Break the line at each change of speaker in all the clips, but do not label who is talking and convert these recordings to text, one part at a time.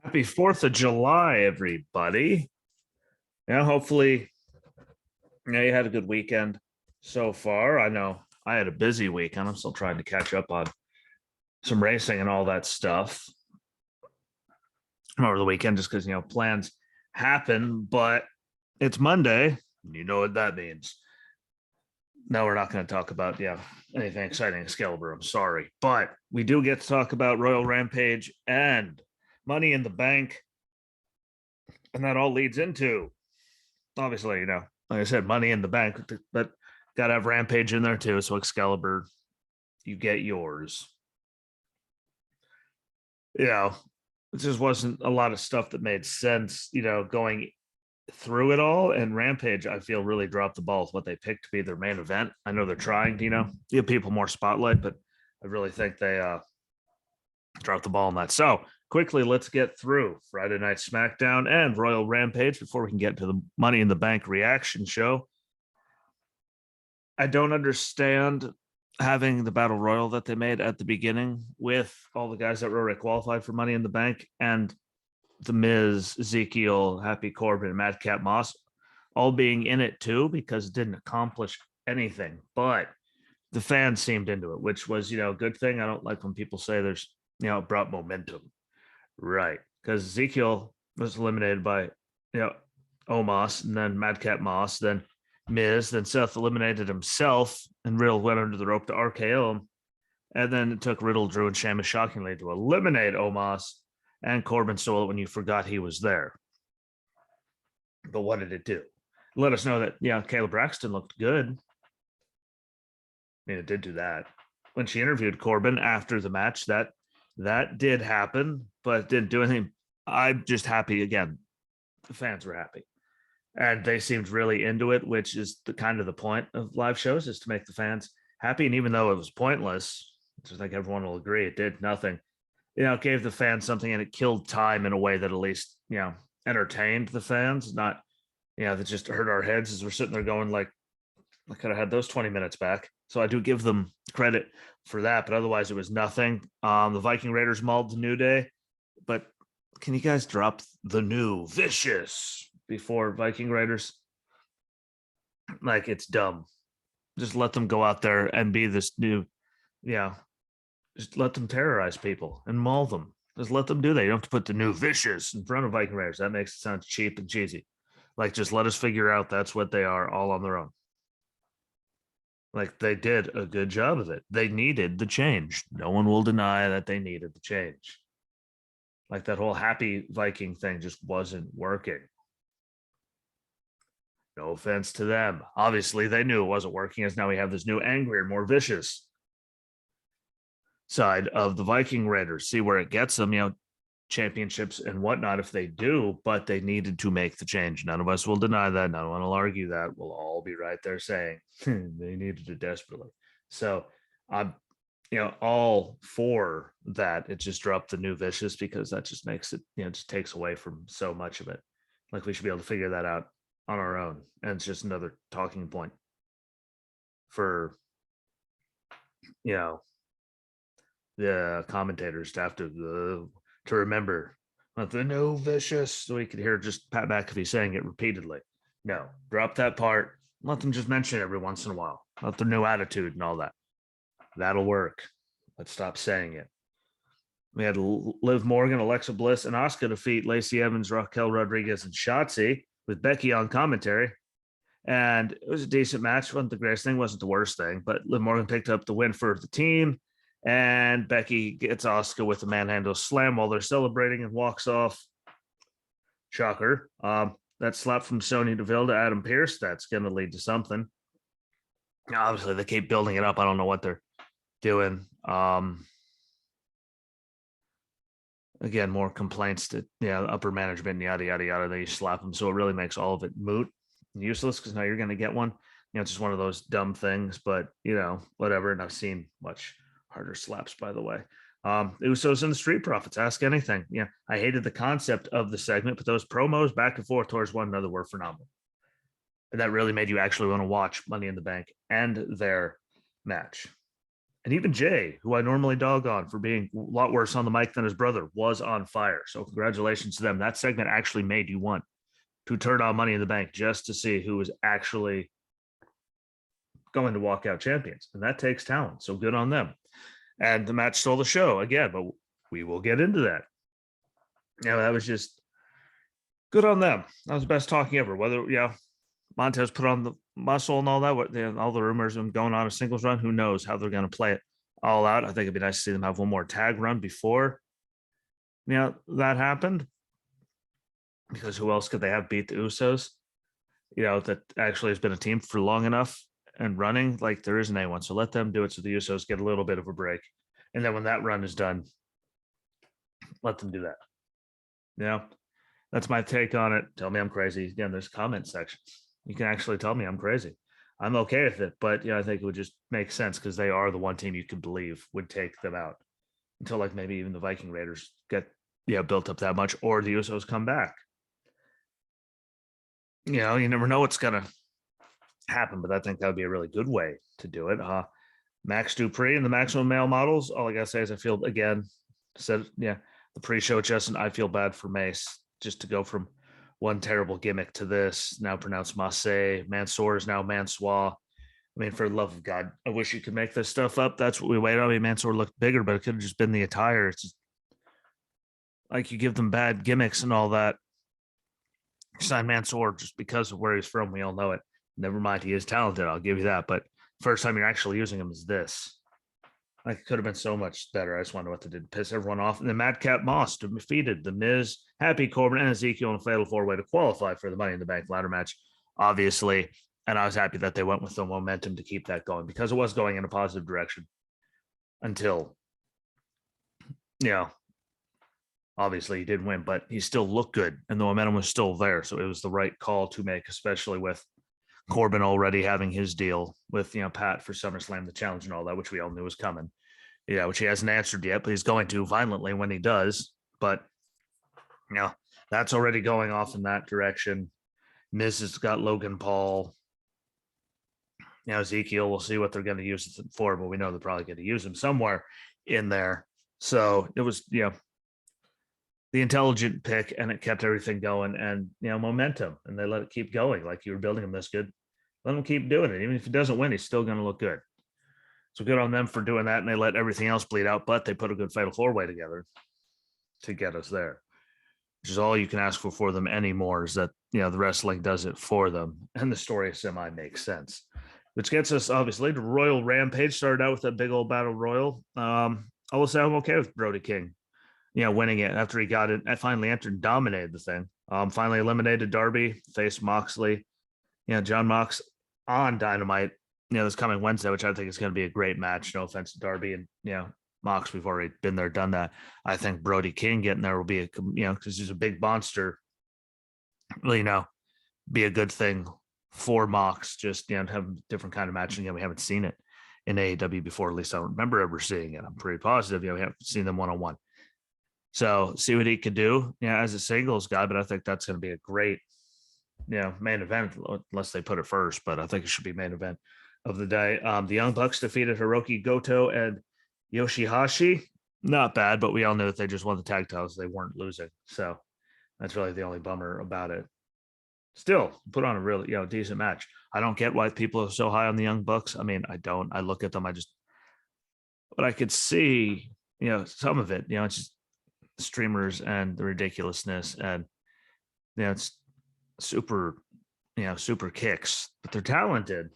Happy 4th of July, everybody. Hopefully, you had a good weekend so far. I know I had a busy weekend. I'm still trying to catch up on some racing and all that stuff over the weekend just because, plans happen, but it's Monday. You know what that means. No, we're not going to talk about, anything exciting Excalibur. I'm sorry. But we do get to talk about Royal Rampage and Money in the Bank. And that all leads into, obviously, like I said, Money in the Bank, but got to have Rampage in there too. So Excalibur, you get yours. It just wasn't a lot of stuff that made sense, going through it all. And Rampage, I feel, really dropped the ball with what they picked to be their main event. I know they're trying to, give people more spotlight, but I really think they dropped the ball on that. So quickly, let's get through Friday Night Smackdown and Royal Rampage before we can get to the Money in the Bank reaction show. I don't understand having the Battle Royal that they made at the beginning with all the guys that were already qualified for Money in the Bank and The Miz, Ezekiel, Happy Corbin, and Madcap Moss all being in it too, because it didn't accomplish anything. But the fans seemed into it, which was, a good thing. I don't like when people say there's, it brought momentum. Right. Because Ezekiel was eliminated by, Omos, and then Madcap Moss, then Miz, then Seth eliminated himself, and Riddle went under the rope to RKO him. And then it took Riddle, Drew, and Sheamus shockingly to eliminate Omos, and Corbin stole it when you forgot he was there. But what did it do? Let us know that, Kayla Braxton looked good. I mean, it did do that. When she interviewed Corbin after the match, that did happen, but it didn't do anything. I'm just happy again. The fans were happy. And they seemed really into it, which is the kind of the point of live shows, is to make the fans happy. And even though it was pointless, which I think everyone will agree, it did nothing. It gave the fans something, and it killed time in a way that at least, entertained the fans, not, that just hurt our heads as we're sitting there going like, I could have had those 20 minutes back. So I do give them credit for that, but otherwise it was nothing. The Viking Raiders mauled the New Day, but can you guys drop the new Vicious before Viking Raiders? Like, it's dumb. Just let them go out there and be this new, just let them terrorize people and maul them. Just let them do that. You don't have to put the new Vicious in front of Viking Raiders. That makes it sound cheap and cheesy. Like, just let us figure out that's what they are all on their own. Like, they did a good job of it. They needed the change. No one will deny that they needed the change. Like, that whole happy Viking thing just wasn't working. No offense to them. Obviously, they knew it wasn't working, as now we have this new, angrier, more vicious side of the Viking Raiders. See where it gets them, championships and whatnot if they do, but they needed to make the change. None of us will deny that. No one will argue that. We'll all be right there saying they needed it desperately. So I'm, all for that. It just dropped the new Vicious, because that just makes it, just takes away from so much of it. Like, we should be able to figure that out on our own. And it's just another talking point for, the commentators to have to remember the new Vicious, so we could hear just Pat McAfee saying it repeatedly. No, drop that part. Let them just mention it every once in a while. Let their new attitude and all that. That'll work. Let's stop saying it. We had Liv Morgan, Alexa Bliss, and Asuka defeat Lacey Evans, Raquel Rodriguez, and Shotzi with Becky on commentary. And it was a decent match. Wasn't the greatest thing, wasn't the worst thing, but Liv Morgan picked up the win for the team. And Becky gets Asuka with a manhandle slam while they're celebrating and walks off. Shocker. That slap from Sonya Deville to Adam Pearce, that's going to lead to something. Now, obviously, they keep building it up. I don't know what they're doing. Again, more complaints to upper management, yada, yada, yada. They slap them. So it really makes all of it moot and useless, because now you're going to get one. It's just one of those dumb things, but, whatever. And I've seen much harder slaps, by the way. Usos and the Street Profits, ask anything. I hated the concept of the segment, but those promos back and forth towards one another were phenomenal. And that really made you actually want to watch Money in the Bank and their match. And even Jay, who I normally dog on for being a lot worse on the mic than his brother, was on fire. So congratulations to them. That segment actually made you want to turn on Money in the Bank just to see who was actually going to walk out champions. And that takes talent. So good on them. And the match stole the show again, but we will get into that. That was just good on them. That was the best talking ever. Whether, Montez put on the muscle and all that, all the rumors of him going on a singles run, who knows how they're going to play it all out. I think it'd be nice to see them have one more tag run before, that happened. Because who else could they have beat the Usos? That actually has been a team for long enough and running. Like, there isn't anyone. So let them do it so the Usos get a little bit of a break. And then when that run is done, let them do that. That's my take on it. Tell me I'm crazy. Again, there's comment section. You can actually tell me I'm crazy. I'm okay with it. But, I think it would just make sense because they are the one team you could believe would take them out until like maybe even the Viking Raiders get built up that much, or the Usos come back. You never know what's going to happen, but I think that would be a really good way to do it. Max Dupree and the Maximum Male Models. All I got to say is I feel, again, the pre-show, Justin, I feel bad for Mace just to go from one terrible gimmick to this, now pronounced Masse. Mansoor is now Mansoir. I mean, for the love of God, I wish you could make this stuff up. That's what we waited on. I mean, Mansoor looked bigger, but it could have just been the attire. It's just, like, you give them bad gimmicks and all that. Sign Mansoor just because of where he's from. We all know it. Never mind, he is talented. I'll give you that. But first time you're actually using him is this. Like, it could have been so much better. I just wonder what they did to piss everyone off. And then Madcap Moss defeated The Miz, Happy Corbin, and Ezekiel in a fatal four-way to qualify for the Money in the Bank ladder match, obviously. And I was happy that they went with the momentum to keep that going because it was going in a positive direction until, obviously he didn't win, but he still looked good and the momentum was still there. So it was the right call to make, especially with Corbin already having his deal with, Pat for SummerSlam, the challenge and all that, which we all knew was coming, which he hasn't answered yet, but he's going to violently when he does. But, that's already going off in that direction. Miz has got Logan Paul. Ezekiel, we'll see what they're going to use it for, but we know they're probably going to use him somewhere in there. So it was, the intelligent pick, and it kept everything going and, momentum, and they let it keep going. Like, you were building him this good. Let him keep doing it. Even if he doesn't win, he's still going to look good. So good on them for doing that. And they let everything else bleed out, but they put a good fatal four-way together to get us there, which is all you can ask for them anymore, is that, the wrestling does it for them. And the story semi makes sense, which gets us obviously to Royal Rampage. Started out with a big old battle royal. I will say I'm okay with Brody King, winning it after he got it. I finally entered and dominated the thing. Finally eliminated Darby, faced Moxley. John Mox on Dynamite, this coming Wednesday, which I think is going to be a great match. No offense to Darby and, Mox. We've already been there, done that. I think Brody King getting there will be because he's a big monster. Really, be a good thing for Mox. Just, to have a different kind of match. Again, we haven't seen it in AEW before. At least I don't remember ever seeing it. I'm pretty positive. We haven't seen them one-on-one. So see what he could do, as a singles guy. But I think that's going to be a great, main event, unless they put it first. But I think it should be main event of the day. The Young Bucks defeated Hiroki Goto and Yoshihashi. Not bad, but we all knew that they just won the tag titles. They weren't losing. So that's really the only bummer about it. Still put on a really, decent match. I don't get why people are so high on the Young Bucks. I mean, I don't. I look at them. But I could see, some of it, it's just streamers and the ridiculousness, and it's super kicks, but they're talented.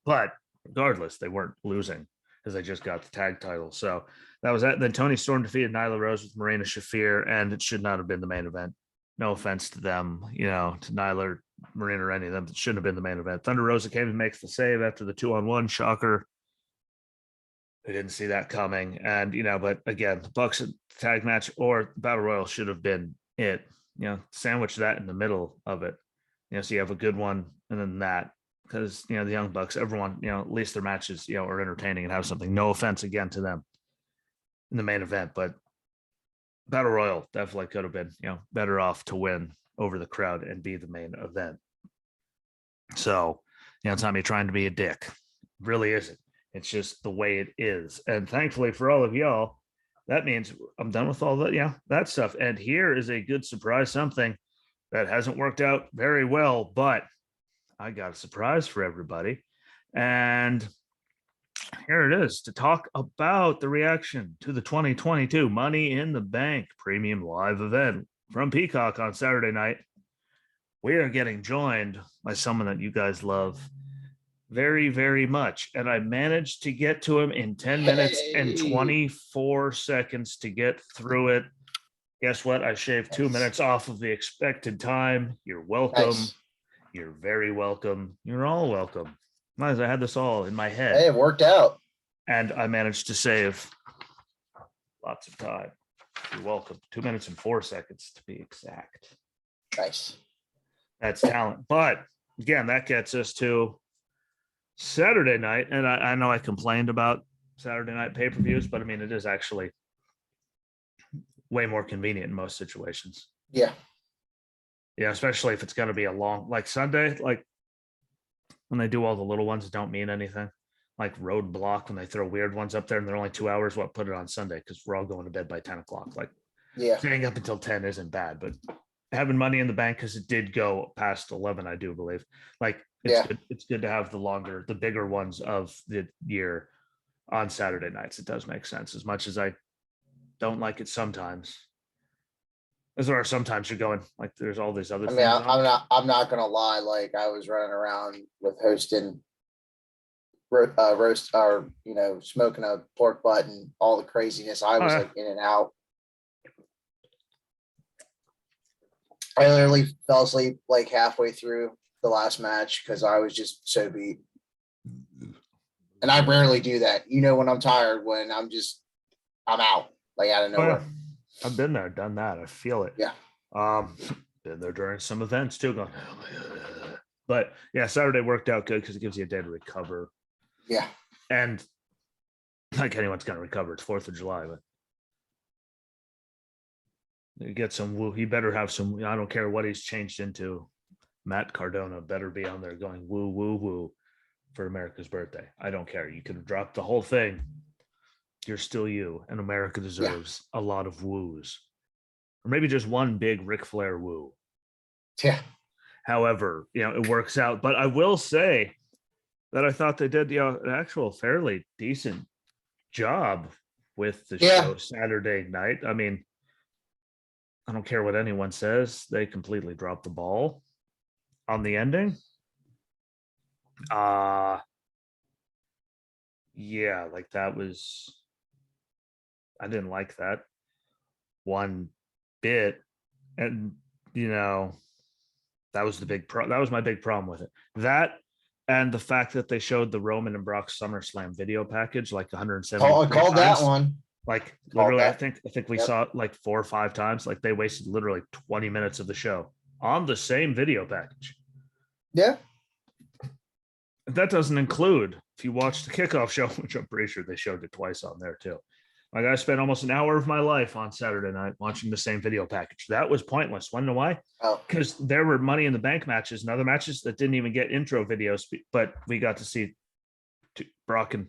But regardless, they weren't losing because they just got the tag title. So that was that. Then Tony Storm defeated Nyla Rose with Marina Shafir, and it should not have been the main event. No offense to them, to Nyla or Marina or any of them. It shouldn't have been the main event. Thunder Rosa came and makes the save after the 2-on-1. Shocker. I didn't see that coming. And, but again, the Bucks tag match or Battle Royal should have been it. Sandwich that in the middle of it. So you have a good one and then that. Because, the Young Bucks, everyone, at least their matches, are entertaining and have something. No offense again to them in the main event, but Battle Royal definitely could have been, better off to win over the crowd and be the main event. So, it's not me trying to be a dick. It really isn't. It's just the way it is. And thankfully for all of y'all, that means I'm done with all that, that stuff. And here is a good surprise, something that hasn't worked out very well, but I got a surprise for everybody. And here it is to talk about the reaction to the 2022 Money in the Bank Premium Live Event from Peacock on Saturday night. We are getting joined by someone that you guys love very, very much. And I managed to get to him in 10 minutes and 24 seconds to get through it. Guess what? I shaved 2 minutes off of the expected time. You're welcome. Nice. You're very welcome. You're all welcome. I had this all in my head.
Hey, it worked out.
And I managed to save lots of time. You're welcome. 2 minutes and 4 seconds to be exact.
Nice.
That's talent. But again, that gets us to Saturday night. And I know I complained about Saturday night pay-per-views, but I mean, it is actually way more convenient in most situations.
Yeah.
Yeah, especially if it's going to be a long, like Sunday, like when they do all the little ones that don't mean anything, like Roadblock, when they throw weird ones up there and they're only 2 hours, put it on Sunday because we're all going to bed by 10 o'clock. Like, staying up until 10 isn't bad, but having Money in the Bank, because it did go past 11, I do believe. Like, it's good to have the bigger ones of the year on Saturday nights. It does make sense, as much as I don't like it sometimes. There are sometimes you're going like there's all these other things.
I'm not gonna lie, like I was running around with hosting roast or smoking a pork butt and all the craziness. I was like in and out. I literally fell asleep like halfway through the last match because I was just so beat. And I rarely do that. When I'm tired, when I'm out like out of nowhere.
I've been there, done that. I feel it.
Yeah.
Been there during some events too. Going, but yeah, Saturday worked out good because it gives you a day to recover.
Yeah.
And like anyone's gonna recover. It's 4th of July, but you get some woo. He better have some. I don't care what he's changed into. Matt Cardona better be on there going woo woo woo for America's birthday. I don't care. You could have dropped the whole thing. You're still you, and America deserves a lot of woos, or maybe just one big Ric Flair woo.
Yeah.
However, it works out. But I will say that I thought they did an actual fairly decent job with the show Saturday night. I mean, I don't care what anyone says; they completely dropped the ball on the ending. Yeah, like that was. I didn't like that one bit, and that was the that was my big problem with it. That and the fact that they showed the Roman and Brock SummerSlam video package like 170.
I called that one.
Like literally, I think we saw it like 4 or 5 times. Like they wasted literally 20 minutes of the show on the same video package.
Yeah.
That doesn't include if you watch the kickoff show, which I'm pretty sure they showed it twice on there too. Like I spent almost an hour of my life on Saturday night watching the same video package. That was pointless. Want to know why? Because there were Money in the Bank matches and other matches that didn't even get intro videos, but we got to see Brock and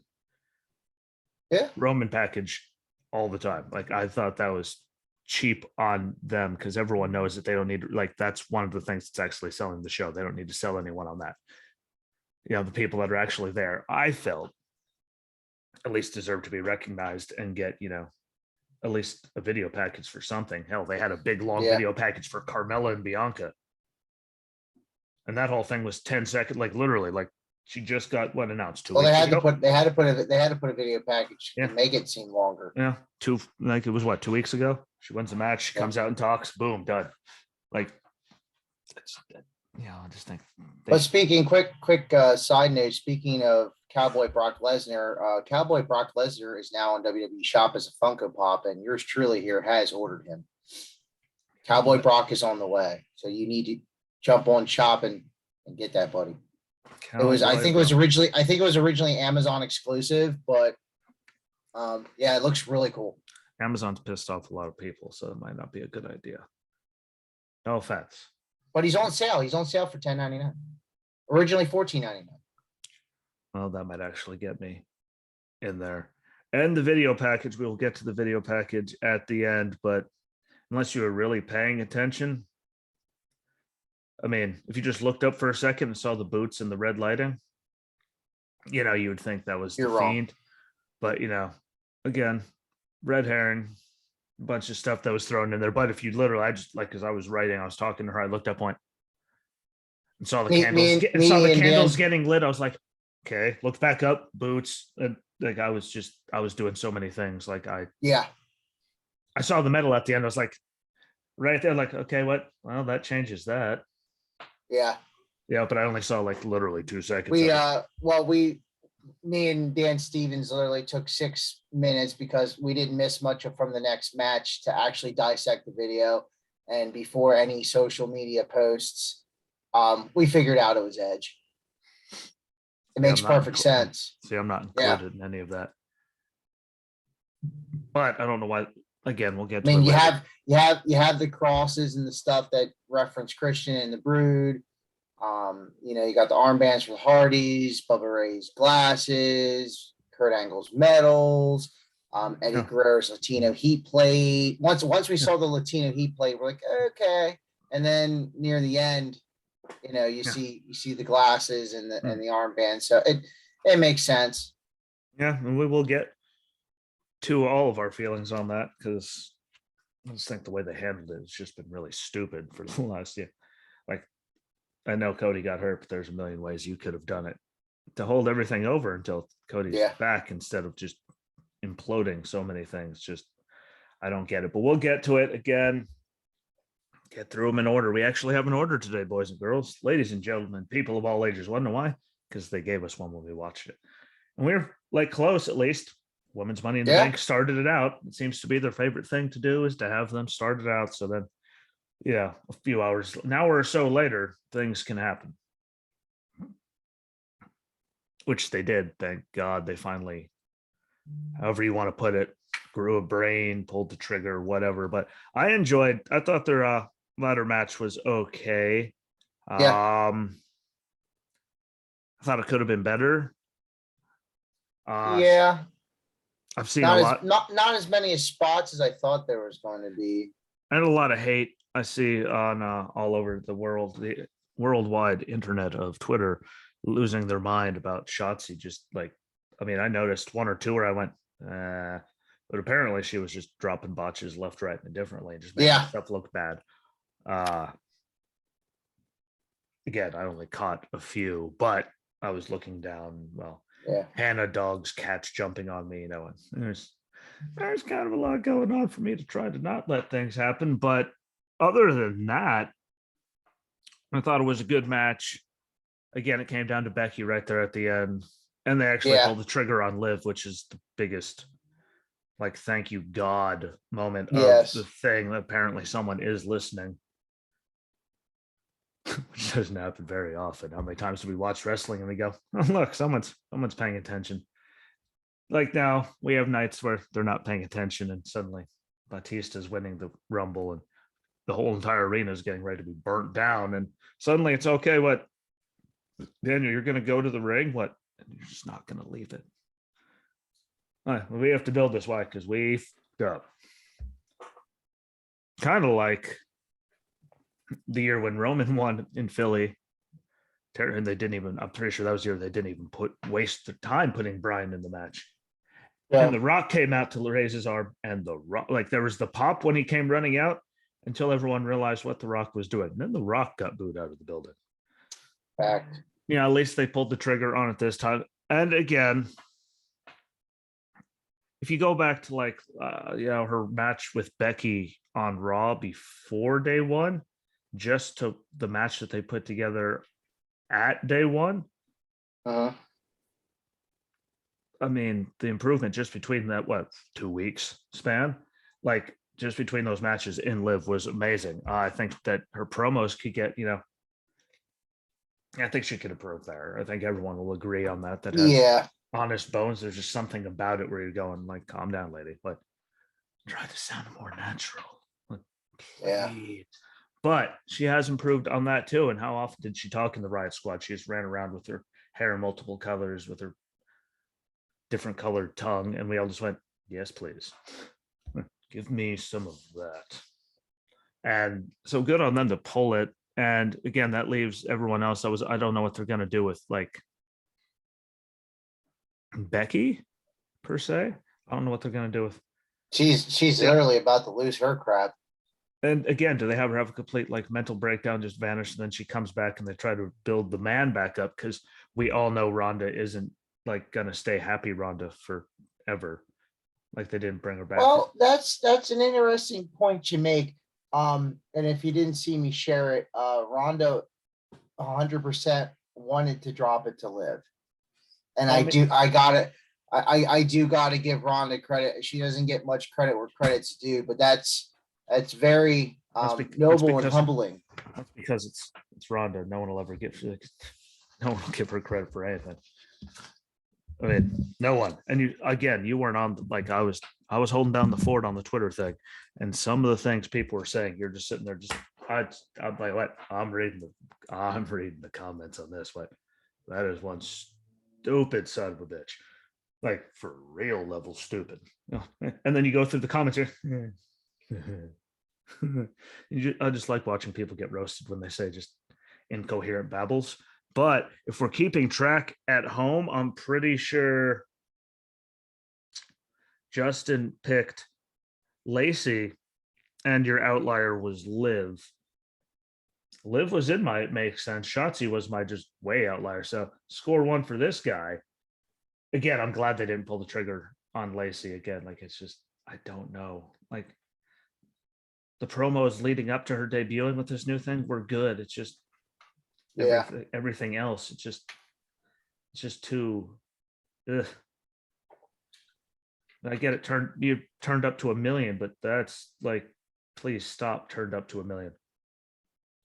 Roman package all the time. Like I thought that was cheap on them because everyone knows that they don't need, like that's one of the things that's actually selling the show. They don't need to sell anyone on that. The people that are actually there, I felt, at least deserve to be recognized and get, at least a video package for something. Hell, they had a big long video package for Carmella and Bianca. And that whole thing was 10 seconds, like literally, like she just got announced 2 weeks
ago. They had to put a video package to make it seem longer.
Yeah. It was 2 weeks ago. She wins the match, she comes out and talks, boom, done. Like I just think.
But speaking, quick side note, speaking of Cowboy Brock Lesnar, Cowboy Brock Lesnar is now on WWE Shop as a Funko Pop, and yours truly here has ordered him. Cowboy Brock is on the way, so you need to jump on Shop and get that, buddy. I think it was originally Amazon exclusive, but it looks really cool.
Amazon's pissed off a lot of people, so it might not be a good idea. No offense. But
he's on sale. He's on sale for $10.99. Originally $14.99.
Well, that might actually get me in there. And the video package, we will get to the video package at the end, but unless you were really paying attention, I mean, if you just looked up for a second and saw the boots and the red lighting, you would think that was
You're
the
wrong.
Fiend. But, again, red herring, a bunch of stuff that was thrown in there. But if you literally, I just because I was writing, I was talking to her, I looked up, went and saw the candles getting lit. I was like, okay, looked back up, boots. And like I was doing so many things. Like I saw the medal at the end. I was like, right there, like, okay, what? Well, that changes that.
Yeah.
Yeah, but I only saw like literally 2 seconds.
Me and Dan Stevens literally took 6 minutes because we didn't miss much from the next match to actually dissect the video. And before any social media posts, we figured out it was Edge. It makes perfect sense.
See, I'm not included in any of that. But I don't know why. Again, we'll get to it.
You have the crosses and the stuff that reference Christian and the Brood. You got the armbands for the Hardys, Bubba Ray's glasses, Kurt Angle's medals, Eddie Guerrero's Latino heat plate. Once we saw the Latino heat plate, we're like, okay. And then near the end, you see the glasses and the armband. So it makes sense.
Yeah, and we will get to all of our feelings on that because I just think the way they handled it has just been really stupid for the last year. Like, I know Cody got hurt, but there's a million ways you could have done it to hold everything over until Cody's back instead of just imploding so many things. Just, I don't get it, but we'll get to it again. Get through them in order. We actually have an order today, boys and girls, ladies and gentlemen, people of all ages. Wonder why? Because they gave us one when we watched it. And we were like close, at least. Women's Money in the Bank started it out. It seems to be their favorite thing to do is to have them start it out. So then, a few hours, an hour or so later, things can happen. Which they did. Thank God they finally, however you want to put it, grew a brain, pulled the trigger, whatever. But I thought their ladder match was okay. I thought it could have been better. I've seen
not as many spots as I thought there was going to be.
And a lot of hate I see on all over the world, the worldwide internet of Twitter, losing their mind about Shotzi. Just like, I mean, I noticed one or two where I went, but apparently she was just dropping botches left, right, and indifferently, just making stuff look bad. Again, I only caught a few, but I was looking down. Well, Hannah dogs, cats jumping on me, and there's kind of a lot going on for me to try to not let things happen. But other than that, I thought it was a good match. Again, it came down to Becky right there at the end, and they actually pulled the trigger on Liv, which is the biggest, like, thank you God moment of the thing. Apparently someone is listening. Which doesn't happen very often. How many times do we watch wrestling and we go, oh, look, someone's paying attention? Like, now we have nights where they're not paying attention and suddenly Batista's winning the Rumble and the whole entire arena is getting ready to be burnt down. And suddenly it's okay. What, Daniel, you're going to go to the ring? What? And you're just not going to leave it. All right, well, we have to build this. Why? Because we f***ed up. Kind of like the year when Roman won in Philly, and they didn't even, I'm pretty sure that was the year they didn't even waste the time putting Bryan in the match. And The Rock came out to raise his arm, and The Rock, like, there was the pop when he came running out until everyone realized what The Rock was doing. And then The Rock got booed out of the building.
Fact.
Yeah, at least they pulled the trigger on it this time. And again, if you go back to like, her match with Becky on Raw before day one, just to the match that they put together at day one. I mean, the improvement just between that, 2 weeks span, like just between those matches in Liv was amazing. I think that her promos could get, I think she could improve there. I think everyone will agree on that. That has honest bones. There's just something about it where you're going like, calm down, lady. But try to sound more natural. Please. But she has improved on that too. And how often did she talk in the Riot Squad? She just ran around with her hair in multiple colors, with her different colored tongue, and we all just went, yes, please. Give me some of that. And so good on them to pull it. And again, that leaves everyone else. I don't know what they're gonna do with like Becky per se. I don't know what they're gonna do with.
She's
Yeah.
literally about to lose her crap.
And again, do they have her have a complete like mental breakdown, just vanish, and then she comes back and they try to build the man back up? Because we all know Rhonda isn't like gonna stay happy Rhonda forever. Like they didn't bring her back.
Well, that's an interesting point you make. And if you didn't see me share it, Rondo 100% wanted to drop it to Liv. And I do got to give Rhonda credit. She doesn't get much credit where credit's due, but that's very noble and humbling.
That's because it's Rhonda. No one will ever give no one will give her credit for anything. I mean, no one. And you weren't on, like I was holding down the fort on the Twitter thing, and some of the things people were saying, you're just sitting there, I'm like, what? I'm reading the comments on this. What? That is one stupid son of a bitch, like for real level stupid. And then you go through the comments here. I just like watching people get roasted when they say just incoherent babbles. But if we're keeping track at home, I'm pretty sure Justin picked Lacey and your outlier was Liv. Liv was in my, it makes sense. Shotzi was my just way outlier. So score one for this guy. Again, I'm glad they didn't pull the trigger on Lacey again. Like, it's just, I don't know. Like, the promos leading up to her debuting with this new thing were good. It's just everything else. It's just too. Ugh. I get it. You turned up to 1 million, but that's like, please stop. Turned up to 1 million.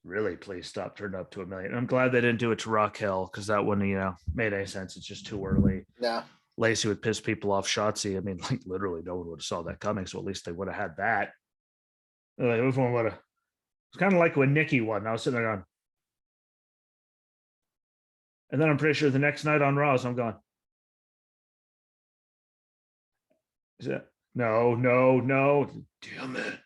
Really, please stop. Turned up to 1 million. I'm glad they didn't do it to Raquel because that wouldn't, made any sense. It's just too early.
Yeah.
Lacey would piss people off. Shotzi, I mean, like literally, no one would have saw that coming. So at least they would have had that. Like, everyone would have. It's kind of like when Nikki won. I was sitting there going, and then I'm pretty sure the next night on Raw, I'm going, is that no, damn it.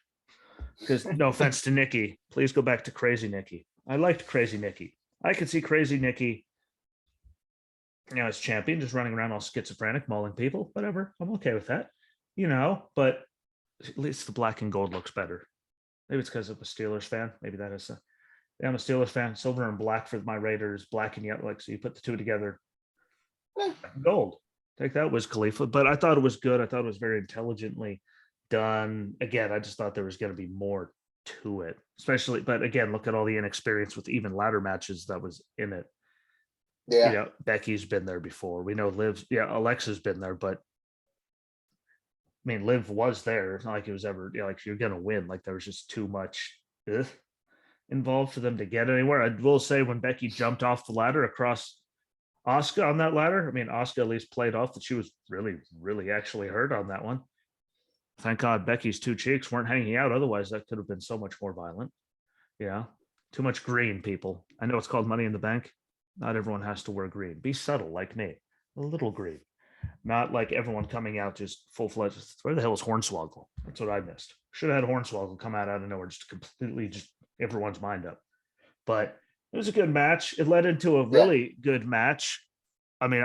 Because no offense to Nikki, please go back to Crazy Nikki. I liked Crazy Nikki. I could see Crazy Nikki, as champion, just running around all schizophrenic, mauling people, whatever. I'm okay with that, but at least the black and gold looks better. Maybe it's because I'm a Steelers fan. Maybe that is I'm a Steelers fan. Silver and black for my Raiders, black and yellow. Like, so you put the two together. Gold. Take that, Wiz Khalifa. But I thought it was good. I thought it was very intelligently done. Again, I just thought there was going to be more to it, especially. But again, look at all the inexperience with even ladder matches that was in it.
Yeah.
Becky's been there before. We know Liv's. Yeah, Alexa's been there, but I mean, Liv was there. It's not like it was ever, like you're going to win. Like there was just too much involved for them to get anywhere. I will say when Becky jumped off the ladder across Asuka on that ladder, I mean, Asuka at least played off that she was really, really actually hurt on that one. Thank God Becky's two cheeks weren't hanging out. Otherwise, that could have been so much more violent. Yeah. Too much green, people. I know it's called Money in the Bank. Not everyone has to wear green. Be subtle like me. A little green. Not like everyone coming out just full-fledged. Where the hell is Hornswoggle? That's what I missed. Should have had Hornswoggle come out of nowhere, just completely just everyone's mind up. But it was a good match. It led into a really good match. I mean,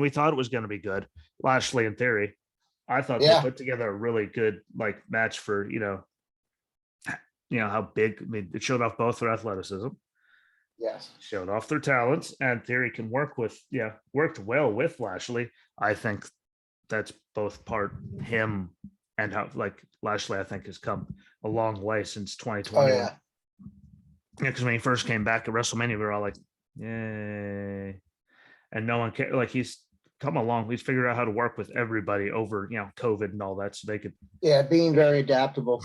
we thought it was going to be good. Lashley in theory. I thought they put together a really good match for, how big. I mean, it showed off both their athleticism.
Yes.
Showed off their talents, and Theory can worked well with Lashley. I think that's both part him and how Lashley, I think, has come a long way since 2020.
Oh, yeah.
Because when he first came back at WrestleMania, we were all like, yay. And no one cared. Like, he's come along. He's figured out how to work with everybody over, COVID and all that. So they could.
Yeah, being very adaptable.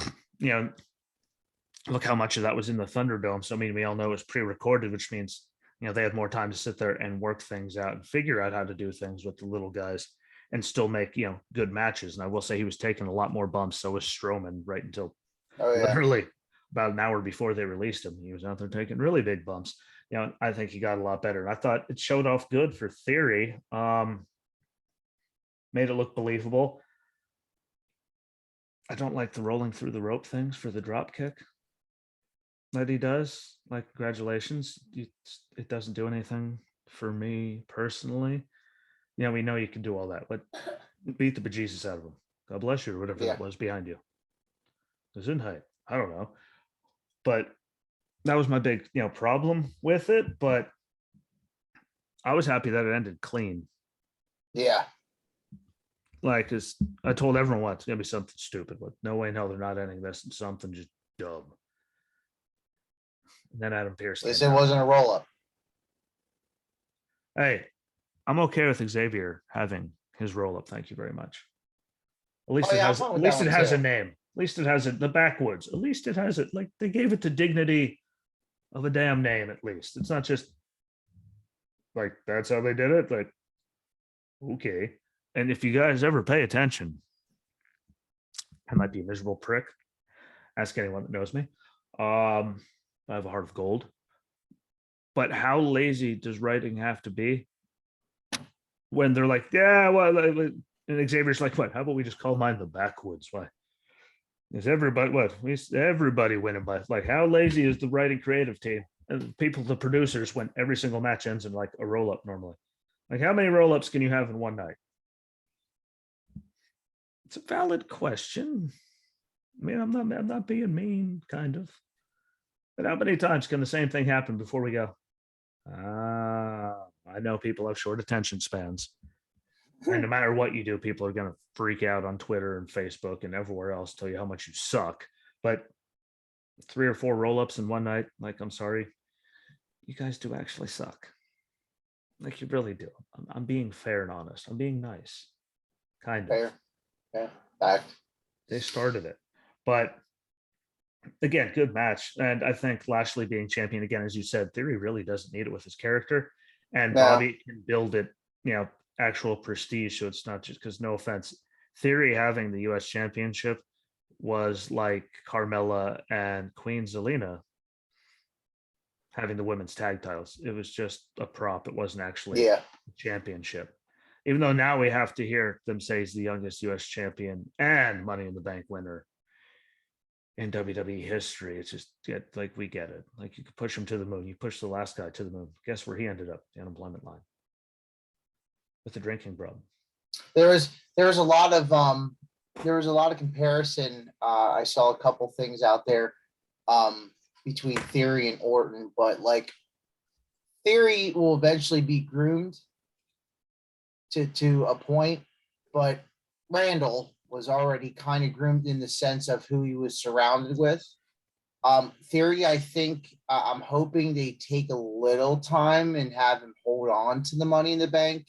Look how much of that was in the Thunderdome. So, I mean, we all know it was pre-recorded, which means, they had more time to sit there and work things out and figure out how to do things with the little guys and still make, good matches. And I will say he was taking a lot more bumps. So was Strowman right until literally about an hour before they released him. He was out there taking really big bumps. I think he got a lot better. And I thought it showed off good for Theory. made it look believable. I don't like the rolling through the rope things for the drop kick that he does. Like, congratulations. It doesn't do anything for me personally. Yeah, we know you can do all that, but beat the bejesus out of him. God bless you, or whatever
Yeah.
that was behind you. Gesundheit. I don't know. But that was my big, problem with it. But I was happy that it ended clean.
Yeah.
Like, cause I told everyone what it's gonna be something stupid, but no way in hell they're not ending this in something just dumb. And then Adam Pierce.
At least
came
it
out.
wasn't a roll up.
Hey, I'm okay with Xavier having his roll up. Thank you very much. At least
Oh,
it
yeah, I'm
has.
fine
At
with
least
that
it
one
has a
too.
name. At least it has it. The backwoods. At least it has it. Like, they gave it the dignity of a damn name. At least it's not just like that's how they did it. Like, okay. And if you guys ever pay attention, I might be a miserable prick. Ask anyone that knows me. I have a heart of gold. But how lazy does writing have to be when they're like, yeah, well, and Xavier's like, what? How about we just call mine the backwoods? Why? Is everybody what? Everybody winning by like, how lazy is the writing creative team? And people, the producers, when every single match ends in like a roll up normally. Like, how many roll ups can you have in one night? It's a valid question. I mean, I'm not being mean, kind of. But how many times can the same thing happen before we go? I know people have short attention spans. And no matter what you do, people are going to freak out on Twitter and Facebook and everywhere else, tell you how much you suck. But 3 or 4 roll ups in one night, like, I'm sorry, you guys do actually suck. Like, you really do. I'm being fair and honest. I'm being nice. Kind of.
Fair. Yeah. Fact.
They started it. But again, good match. And I think Lashley being champion again, as you said, Theory really doesn't need it with his character. And
No.
Bobby can build it, actual prestige. So it's not just because, no offense, Theory having the US championship was like Carmella and Queen Zelina having the women's tag titles. It was just a prop. It wasn't actually
Yeah.
a championship. Even though now we have to hear them say he's the youngest US champion and Money in the Bank winner in WWE history. It's just like, we get it. Like, you could push him to the moon. You push the last guy to the moon. Guess where he ended up? The unemployment line with the drinking problem.
There was a lot of comparison. I saw a couple things out there between Theory and Orton, but like Theory will eventually be groomed to a point, but Randall was already kind of groomed in the sense of who he was surrounded with. Theory, I think I'm hoping they take a little time and have him hold on to the Money in the Bank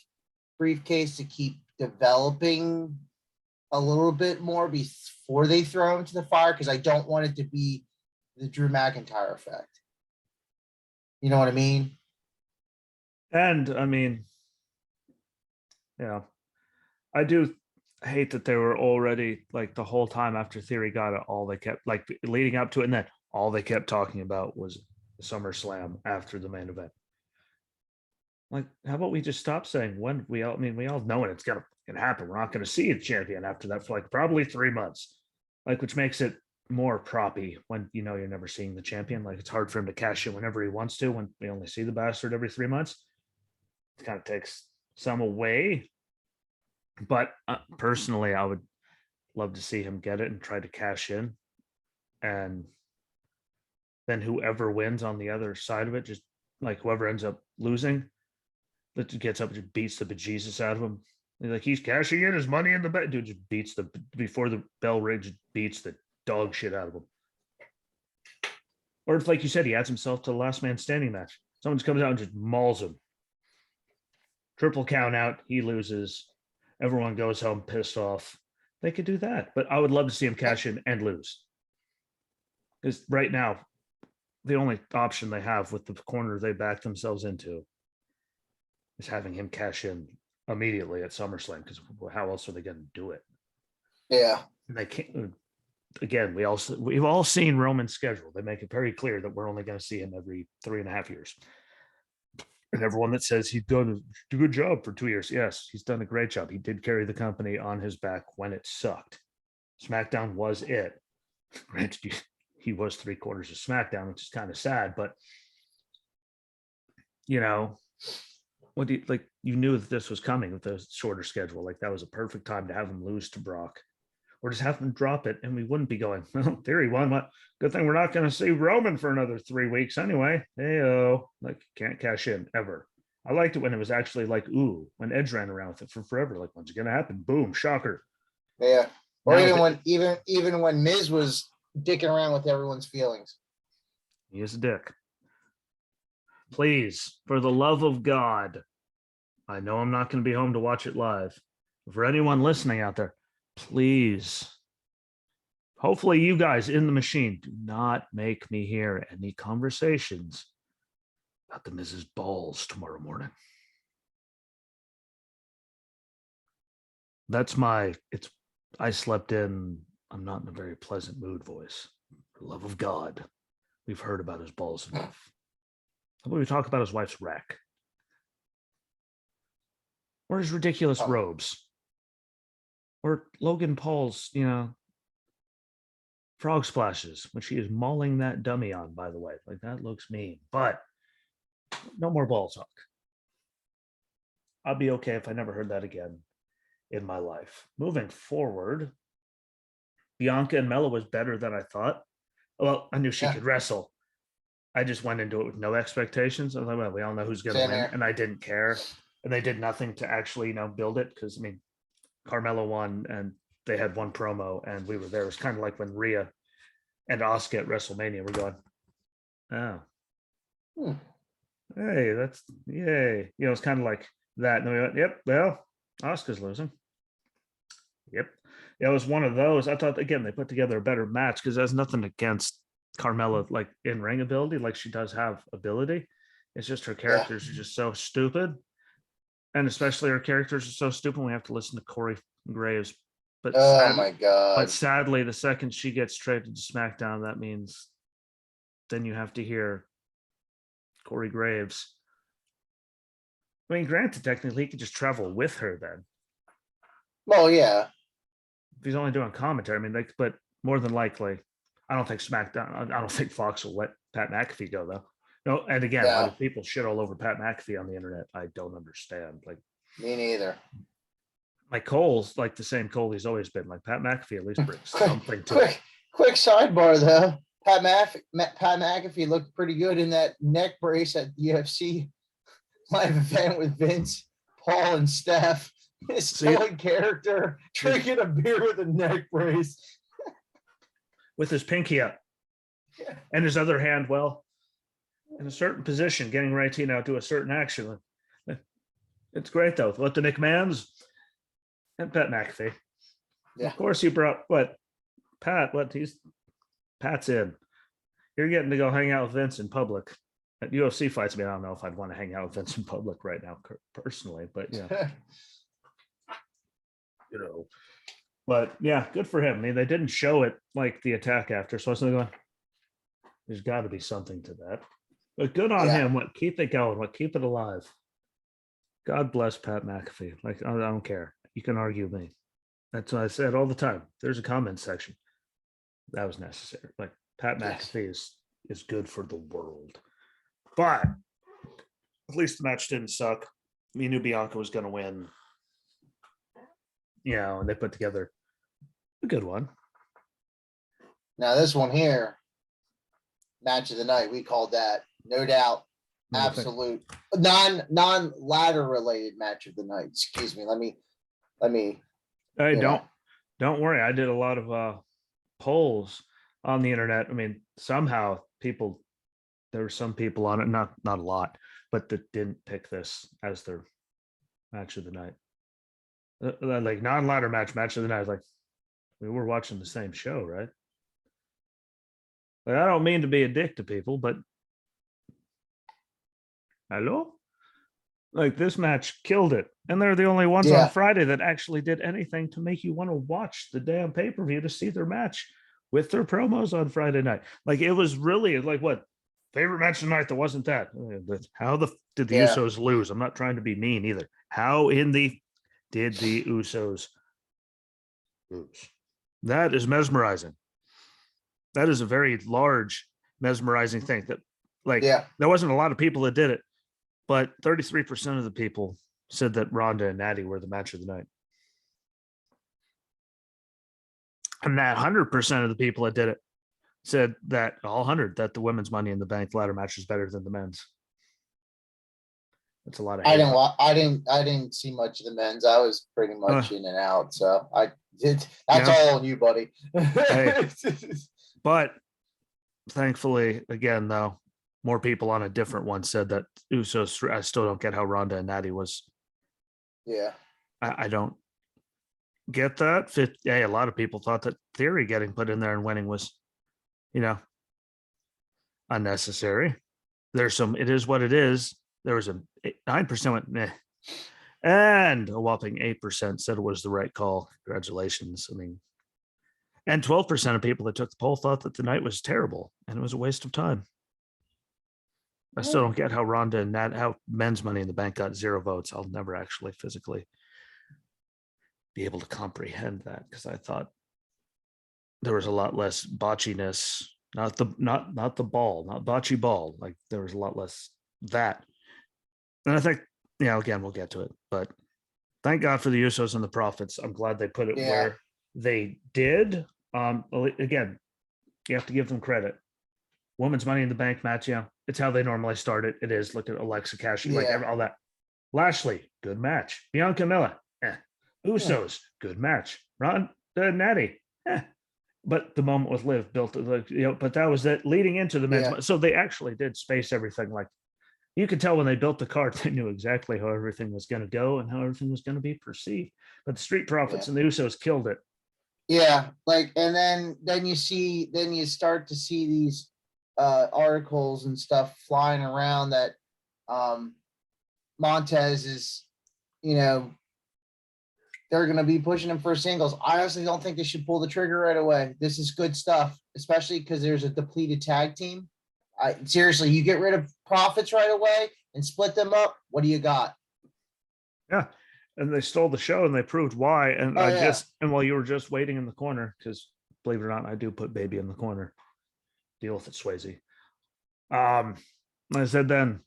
briefcase to keep developing a little bit more before they throw him to the fire, because I don't want it to be the Drew McIntyre effect. You know what I mean?
And I mean, I do hate that they were already like the whole time after Theory got it, all they kept like leading up to it, and then all they kept talking about was SummerSlam after the main event. Like, how about we just stop saying when? We all know it. It's gonna happen. We're not going to see a champion after that for like probably 3 months, like, which makes it more proppy when you're never seeing the champion. Like, it's hard for him to cash in whenever he wants to when we only see the bastard every 3 months. It kind of takes some away. But personally, I would love to see him get it and try to cash in, and then whoever wins on the other side of it, just like whoever ends up losing, that gets up and just beats the bejesus out of him. Like, he's cashing in his Money in the Bank. Dude just beats before the bell rings, beats the dog shit out of him. Or if, like you said, he adds himself to the last man standing match. Someone just comes out and just mauls him. Triple count out. He loses. Everyone goes home pissed off. They could do that. But I would love to see him cash in and lose. Because right now, the only option they have with the corner they back themselves into is having him cash in immediately at SummerSlam, because how else are they going to do it?
Yeah.
And they can't. Again, we've all seen Roman's schedule. They make it very clear that we're only going to see him every 3.5 years. And everyone that says he's done a good job for 2 years, yes, he's done a great job. He did carry the company on his back when it sucked. SmackDown was it. Granted, he was 3/4 of SmackDown, which is kind of sad, but what do you like? You knew that this was coming with the shorter schedule. Like that was a perfect time to have him lose to Brock, or just have him drop it, and we wouldn't be going, well, there he won. What good thing we're not going to see Roman for another 3 weeks anyway. Heyo, like can't cash in ever. I liked it when it was actually like, ooh, when Edge ran around with it for forever. Like, when's it gonna happen? Boom, shocker.
Yeah. Or
Now
even when Miz was dicking around with everyone's feelings.
he is a dick. Please, for the love of God, I know I'm not going to be home to watch it live. For anyone listening out there, please, hopefully you guys in the machine do not make me hear any conversations about the Mrs. Balls tomorrow morning. That's I slept in, I'm not in a very pleasant mood voice. For the love of God, we've heard about his balls enough. How about we talk about his wife's wreck? Or his ridiculous robes? Or Logan Paul's, frog splashes when she is mauling that dummy on, by the way. Like that looks mean, but no more ball talk. I'll be okay if I never heard that again in my life. Moving forward, Bianca and Mella was better than I thought. Well, I knew she could wrestle. I just went into it with no expectations. I was like, well, we all know who's going to win, and I didn't care. And they did nothing to actually, build it because, Carmella won and they had one promo and we were there. It was kind of like when Rhea and Asuka at WrestleMania were going, oh, hey, that's yay. It's kind of like that. And we went, yep, well, Asuka's losing. Yep. It was one of those. I thought, again, they put together a better match because there's nothing against Carmella, like in ring ability, like she does have ability. It's just her characters are just so stupid. And especially her characters are so stupid. We have to listen to Corey Graves. But
my God.
But sadly, the second she gets traded to SmackDown, that means then you have to hear Corey Graves. Granted, technically, he could just travel with her then.
Well, yeah.
If he's only doing commentary, but more than likely, I don't think SmackDown, I don't think Fox will let Pat McAfee go, though. No, and again, why do people shit all over Pat McAfee on the internet? I don't understand. Like,
me neither.
Like Cole's like the same Cole he's always been. Like Pat McAfee at least brings something to it.
Quick sidebar though. Pat McAfee looked pretty good in that neck brace at UFC live event with Vince, Paul, and Steph. His stolen character drinking a beer with a neck brace.
With his pinky up. Yeah. And his other hand, in a certain position, getting ready to do a certain action. It's great though. What the McMahons and Pat McAfee. Yeah. Of course, you brought Pat. Pat's in. You're getting to go hang out with Vince in public at UFC fights. I don't know if I'd want to hang out with Vince in public right now personally, but yeah, But yeah, good for him. They didn't show it like the attack after, so I was going, there's got to be something to that. But good on him. Keep it going. Keep it alive. God bless Pat McAfee. Like, I don't care. You can argue with me. That's what I said all the time. There's a comment section. That was necessary. Like, Pat McAfee is good for the world. But at least the match didn't suck. We knew Bianca was going to win. And they put together a good one.
Now, this one here, match of the night, we called that, no doubt. Absolute non-ladder related match of the night. Excuse me. Let me.
Hey, don't worry. I did a lot of polls on the internet. Somehow there were some people on it, not a lot, but that didn't pick this as their match of the night. Like non-ladder match of the night. Like, we were watching the same show, right? Like, I don't mean to be a dick to people, but hello? Like, this match killed it. And they're the only ones on Friday that actually did anything to make you want to watch the damn pay-per-view to see their match with their promos on Friday night. Like, it was really like, what, favorite match tonight that wasn't that. How did the
Yeah.
Usos lose? I'm not trying to be mean either. How did the Usos lose? That is mesmerizing. That is a very large, mesmerizing thing. That there wasn't a lot of people that did it, but 33% of the people said that Ronda and Natty were the match of the night. And that 100% of the people that did it said that all 100 that the women's Money in the Bank ladder match is better than the men's. That's a lot of.
I didn't see much of the men's. I was pretty much in and out. So I did. That's all on you, buddy.
Hey, but thankfully, again, though, more people on a different one said that Usos. I still don't get how Ronda and Natty was.
Yeah,
I don't get that. A lot of people thought that Theory getting put in there and winning was, unnecessary. There's some. It is what it is. There was a 9% went meh, and a whopping 8% said it was the right call. Congratulations. I mean, and 12% of people that took the poll thought that the night was terrible and it was a waste of time. I still don't get how Ronda and how men's Money in the Bank got 0 votes. I'll never actually physically be able to comprehend that, because I thought there was a lot less botchiness, not the ball, not botchy ball. Like there was a lot less that. And I think, again, we'll get to it, but thank God for the Usos and the Profits. I'm glad they put it where they did. Again, you have to give them credit. Women's Money in the Bank match, it's how they normally start it. It is. Look at Alexa Cash, all that. Lashley, good match. Bianca Miller, Usos, good match. Ron Natty, But the moment with Liv built, but that was it leading into the men's. So they actually did space everything. Like you could tell when they built the card, they knew exactly how everything was going to go and how everything was going to be perceived. But the Street Profits and the Usos killed it.
Yeah, and then you start to see these articles and stuff flying around that Montez is, they're going to be pushing him for singles. I honestly don't think they should pull the trigger right away. This is good stuff, especially because there's a depleted tag team. Seriously, you get rid of Profits right away and split them up. What do you got?
Yeah. And they stole the show and they proved why. And and while you were just waiting in the corner, because believe it or not, I do put baby in the corner. Deal with it, Swayze. I said then,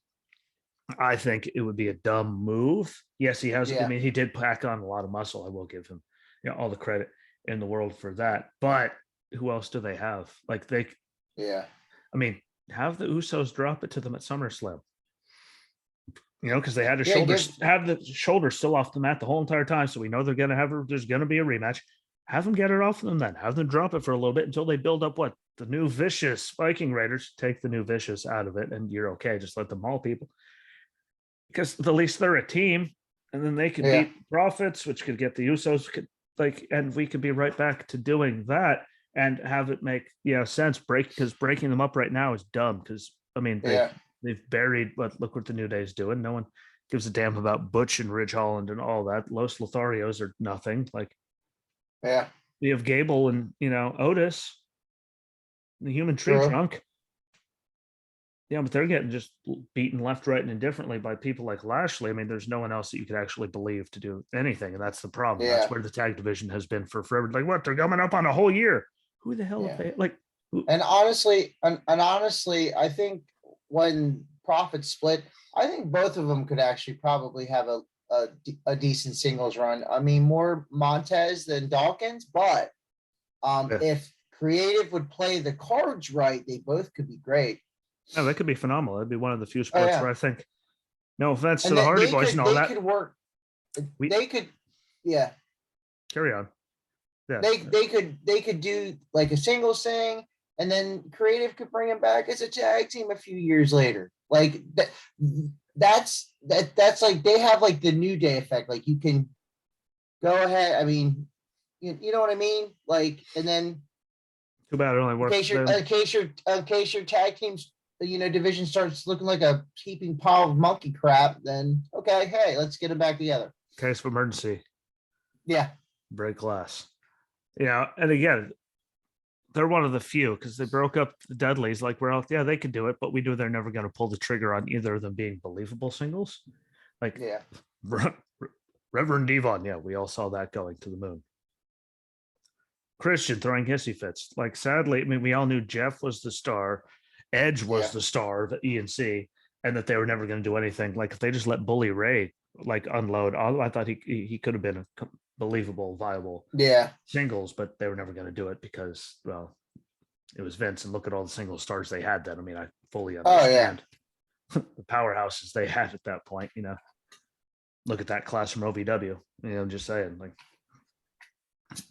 I think it would be a dumb move. Yes, he has. I mean, he did pack on a lot of muscle. I will give him, all the credit in the world for that. But who else do they have? Like I mean, have the Usos drop it to them at SummerSlam. Because they had the shoulders still off the mat the whole entire time. So we know there's going to be a rematch. Have them get it off them then. Have them drop it for a little bit until they build up the new Vicious Viking Raiders. Take the new Vicious out of it and you're okay. Just let them haul people. Because at least they're a team, and then they could beat Profits, which could get the Usos, and we could be right back to doing that and have it make sense. Because breaking them up right now is dumb. Because I mean, they've buried. But look what the New Day is doing. No one gives a damn about Butch and Ridge Holland and all that. Los Lotharios are nothing. We have Gable and Otis, the Human Tree Trunk. Yeah, but they're getting just beaten left, right, and indifferently by people like Lashley. I mean, there's no one else that you could actually believe to do anything, and that's the problem. Yeah. That's where the tag division has been for forever. Like, what? They're coming up on a whole year. Who the hell? Who?
And honestly, I think when Profits split, I think both of them could actually probably have a decent singles run. I mean, more Montez than Dawkins, but if Creative would play the cards right, they both could be great.
Oh, that could be phenomenal. That'd be one of the few sports where I think, no offense to the Hardy Boys and all that.
They could work. They could,
Carry on.
Yeah. They could do like a singles thing, and then Creative could bring them back as a tag team a few years later. Like that's like they have like the New Day effect. Like you can go ahead. I mean, you know what I mean? Like, and then
too bad it only works.
In case your tag teams division starts looking like a heaping pile of monkey crap, then okay, hey, let's get them back together.
Case of emergency.
Yeah.
Break glass. And again, they're one of the few because they broke up the Dudleys. Like we're all, yeah, they could do it, but we knew they're never going to pull the trigger on either of them being believable singles. Like
Yeah.
Reverend Devon, yeah, we all saw that going to the moon. Christian throwing hissy fits. Like sadly, I mean, we all knew Jeff was the star, Edge was
Yeah.
the star of ENC, and that they were never going to do anything. Like if they just let Bully Ray like unload, I thought he could have been a believable, viable
Yeah.
singles, but they were never going to do it because, well, it was Vince, and look at all the single stars they had then. I mean, I fully understand the powerhouses they had at that point. You know, look at that class from OVW. You know, I'm just saying, like,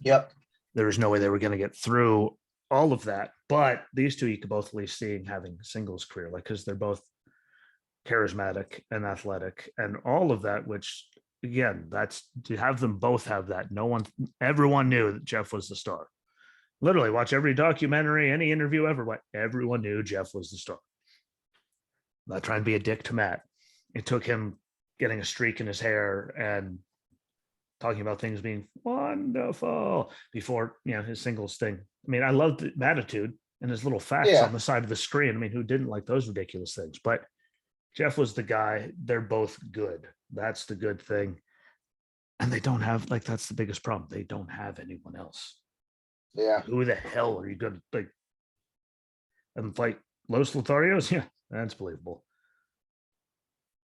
Yep.
there was no way they were going to get through all of that. But these two, you could both at least see having a singles career, like because they're both charismatic and athletic and all of that. Which again, that's to have them both have that. Everyone knew that Jeff was the star. Literally, watch every documentary, any interview ever. Everyone knew Jeff was the star. I'm not trying to be a dick to Matt. It took him getting a streak in his hair and talking about things being wonderful before, you know, his singles thing. I mean, I loved the attitude and his little facts on the side of the screen. I mean, who didn't like those ridiculous things? But Jeff was the guy. They're both good. That's the good thing. And they don't have, like, that's the biggest problem. They don't have anyone else.
Yeah.
Who the hell are you going to like? And fight Los Lotharios? Yeah, that's believable.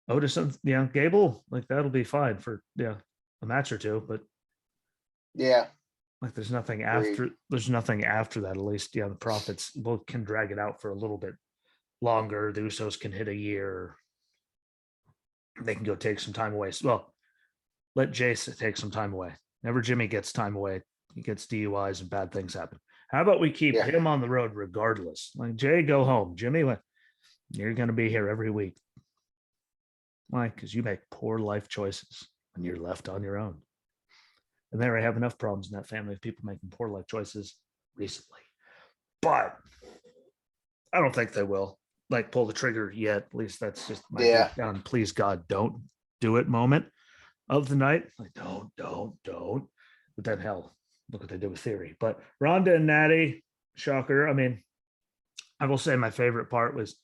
Otis and Gable, like that'll be fine for a match or two, but
yeah,
like there's nothing after. There's nothing after that. At least the Profits both can drag it out for a little bit longer. The Usos can hit a year. They can go take some time away. Well, let Jace take some time away. Never Jimmy gets time away. He gets DUIs and bad things happen. How about we keep him on the road regardless? Like Jay, go home. Jimmy, you're going to be here every week. Why? Because you make poor life choices when you're left on your own. And there I have enough problems in that family of people making poor life choices recently. But I don't think they will like pull the trigger yet. At least that's just my down. Please God, don't do it moment of the night. Like don't. But then hell, look what they did with Theory. But Rhonda and Natty, shocker. I mean, I will say my favorite part was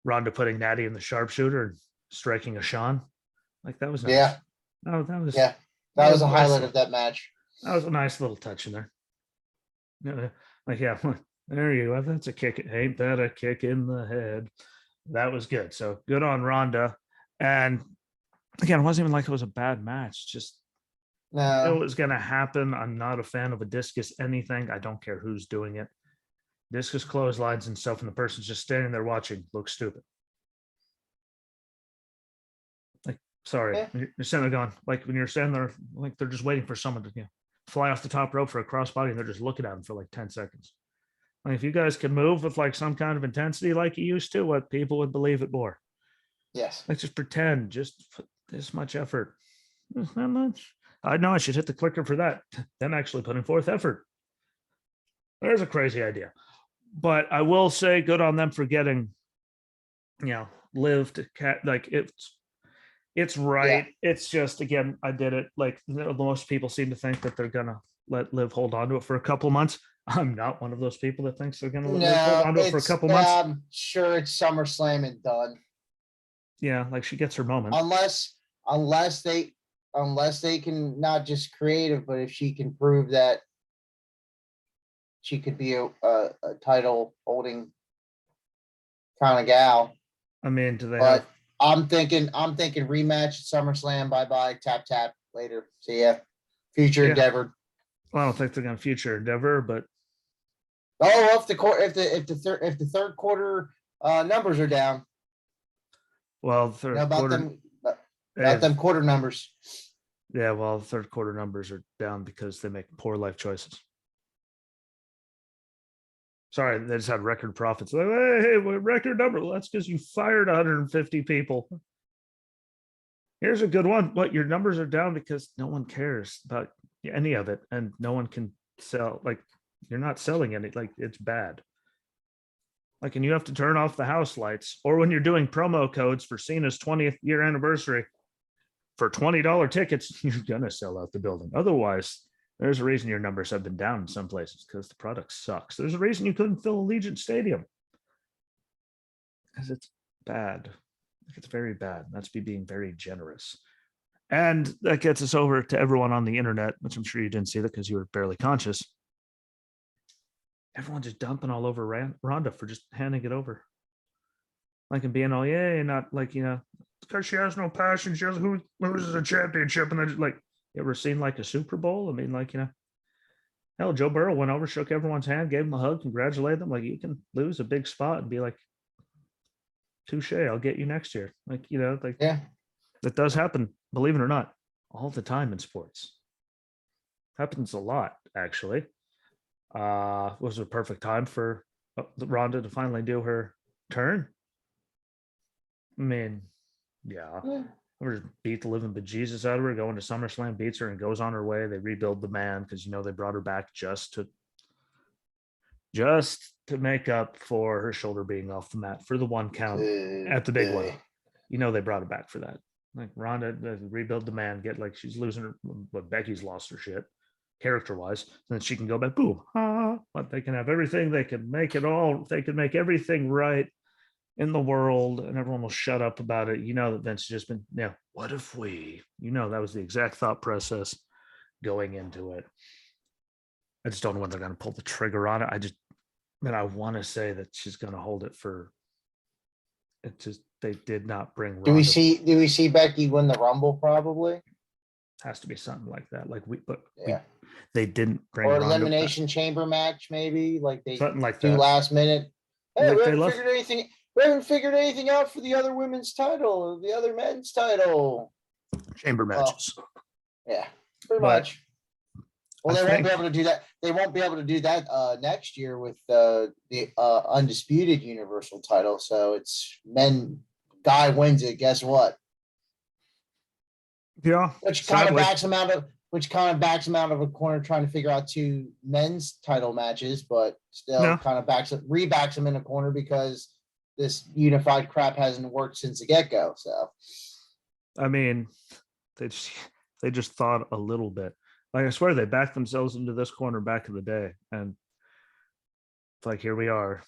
Rhonda putting Natty in the sharpshooter and striking a Sean. Like that was nice.
Yeah.
Oh, that was
that was a highlight of that match.
That was a nice little touch in there. Like there you go. That's a kick. Ain't that a kick in the head? That was good. So good on Rhonda. And again, it wasn't even like it was a bad match. Just it was going to happen. I'm not a fan of a discus anything. I don't care who's doing it. Discus clotheslines and stuff, and the person's just standing there watching. Looks stupid. Like, sorry, you're standing there going, like when you're standing there, like they're just waiting for someone to fly off the top rope for a crossbody, and they're just looking at them for like 10 seconds. Like, if you guys can move with like some kind of intensity like you used to, what people would believe it more.
Yes.
Like just pretend, just put this much effort. It's not much. I know I should hit the clicker for that. Them actually putting forth effort. There's a crazy idea. But I will say good on them for getting, Liv to like it's right. Yeah. It's just, again, I did it. Like most people seem to think that they're going to let Liv hold on to it for a couple months. I'm not one of those people that thinks they're going to let Liv hold on to it for a couple months.
I'm sure it's SummerSlam and done.
Yeah, like she gets her moment.
Unless they can not just creative, but if she can prove that she could be a title holding kind of gal.
I mean, do they? But
I'm thinking rematch at SummerSlam. Bye tap later. See ya. Future Endeavor.
Well, I don't think they're going to future Endeavor, but
if the third quarter numbers are down.
Well, third quarter.
About them quarter numbers.
Yeah, well, the third quarter numbers are down because they make poor life choices. Sorry, they just had record profits. Like, hey, record number. Well, that's because you fired 150 people. Here's a good one. What, your numbers are down because no one cares about any of it, and no one can sell. Like, you're not selling any. Like, it's bad. Like, and you have to turn off the house lights, or when you're doing promo codes for Cena's 20th year anniversary for $20 tickets, you're gonna sell out the building. Otherwise, There's a reason your numbers have been down in some places because the product sucks. There's a reason you couldn't fill Allegiant Stadium because it's bad. It's very bad. That's me being very generous. And that gets us over to everyone on the internet, which I'm sure you didn't see that because you were barely conscious. Everyone's just dumping all over Ronda for just handing it over. Like and being all, yay, not like, because she has no passion. She has who loses a championship. And then just like, you ever seen like a Super Bowl? I mean, like, hell, Joe Burrow went over, shook everyone's hand, gave them a hug, congratulated them. Like, you can lose a big spot and be like, touche, I'll get you next year. Like, like,
Yeah.
that does happen, believe it or not, all the time in sports. Happens a lot, actually. Was a perfect time for Ronda to finally do her turn. I mean, yeah. Or beat the living bejesus out of her, going to SummerSlam, beats her, and goes on her way. They rebuild the man because they brought her back just to make up for her shoulder being off the mat for the one count at the big one. They brought her back for that. Like Ronda, rebuild the man, get like she's losing her, but Becky's lost her shit character-wise. Then she can go back, boo, but they can have everything. They can make it all. They can make everything right in the world, and everyone will shut up about it. That Vince has just been, what if we, that was the exact thought process going into it. I just don't know when they're going to pull the trigger on it. I want to say that she's going to hold it for. It just they did not bring. Ronda.
Do we see Becky win the Rumble? Probably
has to be something like that. Like
yeah.
They didn't bring
or
Ronda
elimination chamber match, maybe like they
something like
do
that
last minute. Hey,
like
we haven't figured anything out for the other women's title or the other men's title.
Chamber matches.
Yeah, pretty much. Well, they won't be able to do that. They won't be able to do that next year with the undisputed universal title. So it's guy wins it. Guess what?
Yeah.
Which kind of backs him out of a corner trying to figure out two men's title matches, but still kind of rebacks him in a corner because this unified crap hasn't worked since the get-go. So
I mean, they just thought a little bit. Like I swear they backed themselves into this corner back in the day. And it's like here we are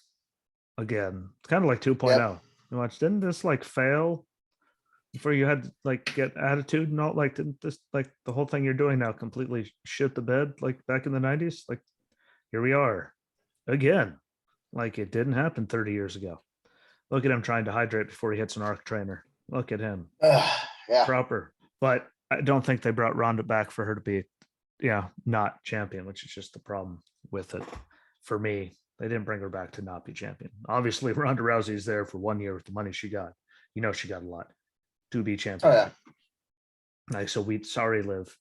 again. It's kind of like 2.0. Yep. Didn't this like fail before you had to like get attitude and all? Like didn't this like the whole thing you're doing now completely shit the bed like back in the 90s? Like here we are again. Like it didn't happen 30 years ago. Look at him trying to hydrate before he hits an arc trainer. Look at him.
Yeah.
Proper. But I don't think they brought Ronda back for her to be not champion, which is just the problem with it. For me, they didn't bring her back to not be champion. Obviously, Ronda Rousey's there for 1 year with the money she got. She got a lot to be champion.
Oh, yeah.
Like, so sorry, Liv.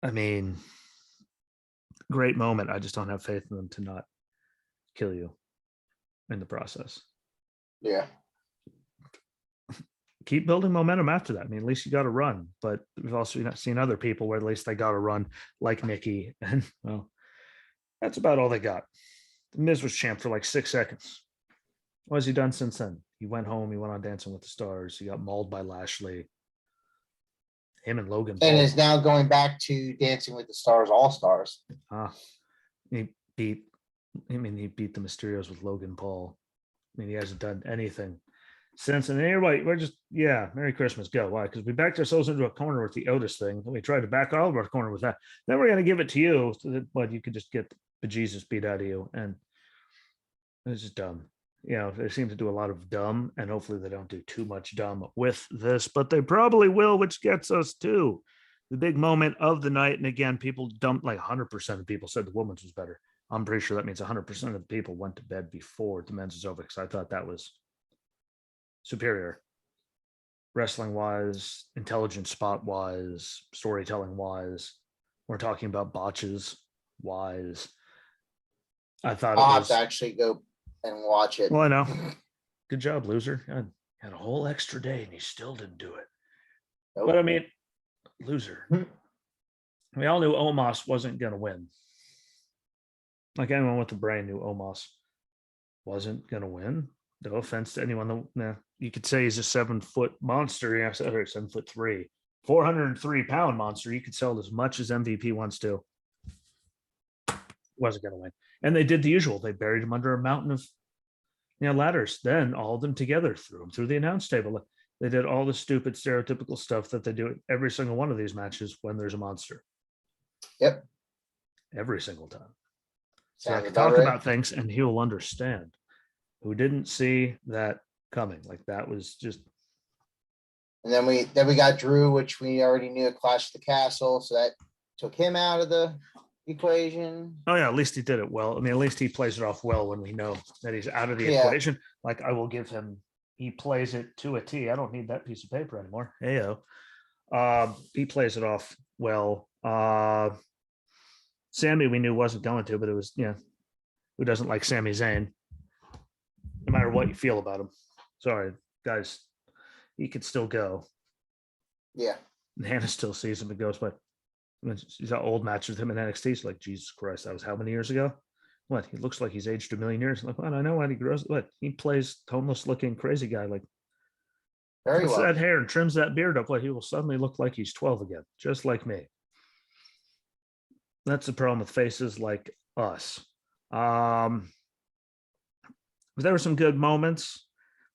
I mean, great moment. I just don't have faith in them to not kill you in the process.
Yeah.
Keep building momentum after that. I mean, at least you got to run, but we've also seen other people where at least they got to run like Nikki. And well, that's about all they got. The Miz was champ for like 6 seconds. What has he done since then? He went home. He went on Dancing with the Stars. He got mauled by Lashley. Him and Logan Paul.
And is now going back to Dancing with the Stars All-Stars.
He beat the Mysterios with Logan Paul. I mean, he hasn't done anything since. And anyway, we're just, Merry Christmas, go. Why? Because we backed ourselves into a corner with the Otis thing. Then we tried to back all of our corner with that. Then we're going to give it to you so that you could just get the Jesus beat out of you. And it's just dumb. They seem to do a lot of dumb, and hopefully they don't do too much dumb with this, but they probably will, which gets us to the big moment of the night. And again, people dumped like 100% of people said the women's was better. I'm pretty sure that means 100% of the people went to bed before the men's was over because I thought that was superior. Wrestling wise, intelligent spot wise, storytelling wise. We're talking about botches wise. I thought
I'll have to actually go and watch it.
Well, I know. Good job, loser. Had a whole extra day and he still didn't do it. Nope. But I mean, loser. We all knew Omos wasn't going to win. Like anyone with a brain knew Omos wasn't going to win. No offense to anyone. You could say he's a 7-foot monster. Yeah, 7'3". 403-pound monster. You could sell it as much as MVP wants to. Wasn't going to win. And they did the usual. They buried him under a mountain of ladders. Then all of them together, threw him through the announce table. They did all the stupid stereotypical stuff that they do at every single one of these matches when there's a monster.
Yep.
Every single time. So I
Sounds
can
about
talk
right.
about things and he'll understand. Who didn't see that coming? Like that was just.
And then we got Drew, which we already knew at Clash of the Castle, so that took him out of the equation.
Oh yeah, at least he did it well. I mean, at least he plays it off well when we know that he's out of the equation. Like I will give him, he plays it to a T. I don't need that piece of paper anymore. Heyo. He plays it off well. Sammy we knew wasn't going to, but it was, who doesn't like Sami Zayn? No matter what you feel about him. Sorry, guys. He could still go.
Yeah.
And Hannah still sees him and goes, but she's got old matches with him in NXT. She's like, Jesus Christ, that was how many years ago? What? He looks like he's aged a million years. I'm like, what? I know when he grows. What? He plays homeless looking crazy guy. Like,
very well.
That hair and trims that beard up. What? He will suddenly look like he's 12 again, just like me. That's the problem with faces like us. There were some good moments.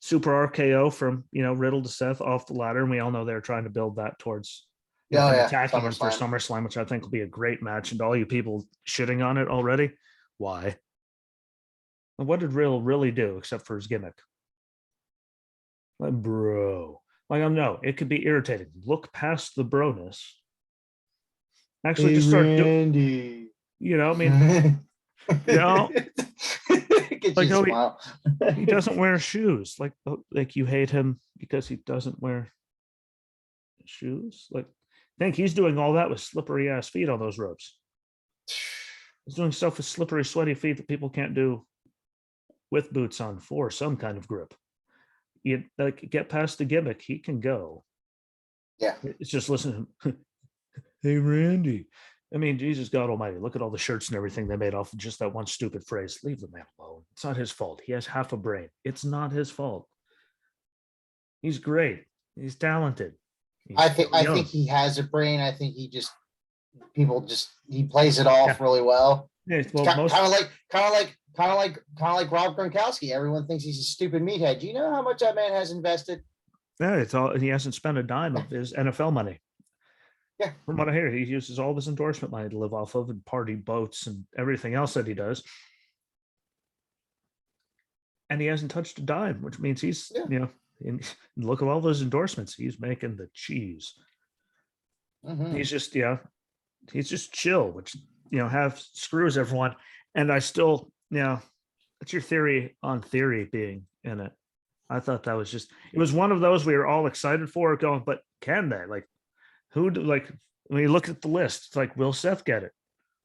Super RKO from Riddle to Seth off the ladder, and we all know they're trying to build that towards attacking him for SummerSlam, which I think will be a great match. And all you people shitting on it already, why? What did Riddle really do except for his gimmick? Like, bro, like no, it could be irritating. Look past the broness. Actually, just start doing. I mean, like how he doesn't wear shoes. Like you hate him because he doesn't wear shoes. Like, I think he's doing all that with slippery ass feet on those ropes. He's doing stuff with slippery, sweaty feet that people can't do with boots on for some kind of grip. You get past the gimmick, he can go.
Yeah,
it's just listen to him. Hey, Randy. I mean, Jesus God Almighty, look at all the shirts and everything they made off of just that one stupid phrase. Leave the man alone. It's not his fault. He has half a brain. It's not his fault. He's great. He's talented.
I think he has a brain. I think he plays it off really well.
Yeah, well,
kind of like Rob Gronkowski. Everyone thinks he's a stupid meathead. Do you know how much that man has invested?
Yeah, it's all. He hasn't spent a dime of his NFL money.
Yeah.
From what I hear, he uses all of his endorsement money to live off of and party boats and everything else that he does. And he hasn't touched a dime, which means he's, look at all those endorsements. He's making the cheese. Mm-hmm. He's just chill, which, screws everyone. And I still, it's your theory on theory being in it. I thought that was it was one of those we were all excited for going, but can they? Like, when you look at the list, it's like, will Seth get it?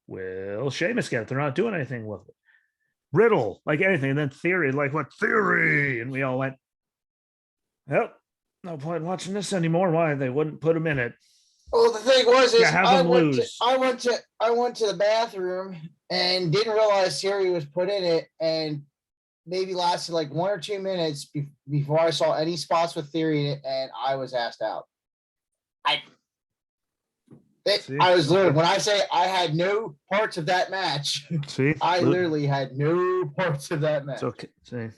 Will Sheamus get it? They're not doing anything with it. Riddle, like anything. And then Theory, like what Theory? And we all went, yep, no point watching this anymore. Why? They wouldn't put him in it.
Well, the thing was,
I
went to the bathroom and didn't realize Theory was put in it, and maybe lasted like 1 or 2 minutes before I saw any spots with Theory in it, and I was asked out. I was literally, when I say I had no parts of that match, literally had no parts of that match.
It's okay. See,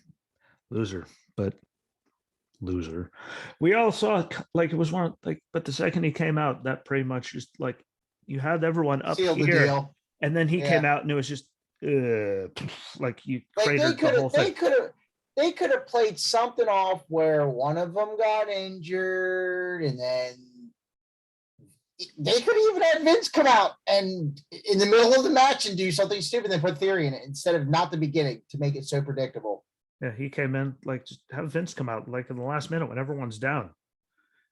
loser. We all saw it like it was one but the second he came out, that pretty much just like you had everyone up
sealed
here,
the deal.
And then he came out and it was just like you cratered the whole thing.
They could have played something off where one of them got injured, and then they could even have Vince come out and in the middle of the match and do something stupid and put Theory in it instead of not the beginning to make it so predictable.
Yeah, he came in just have Vince come out in the last minute when everyone's down,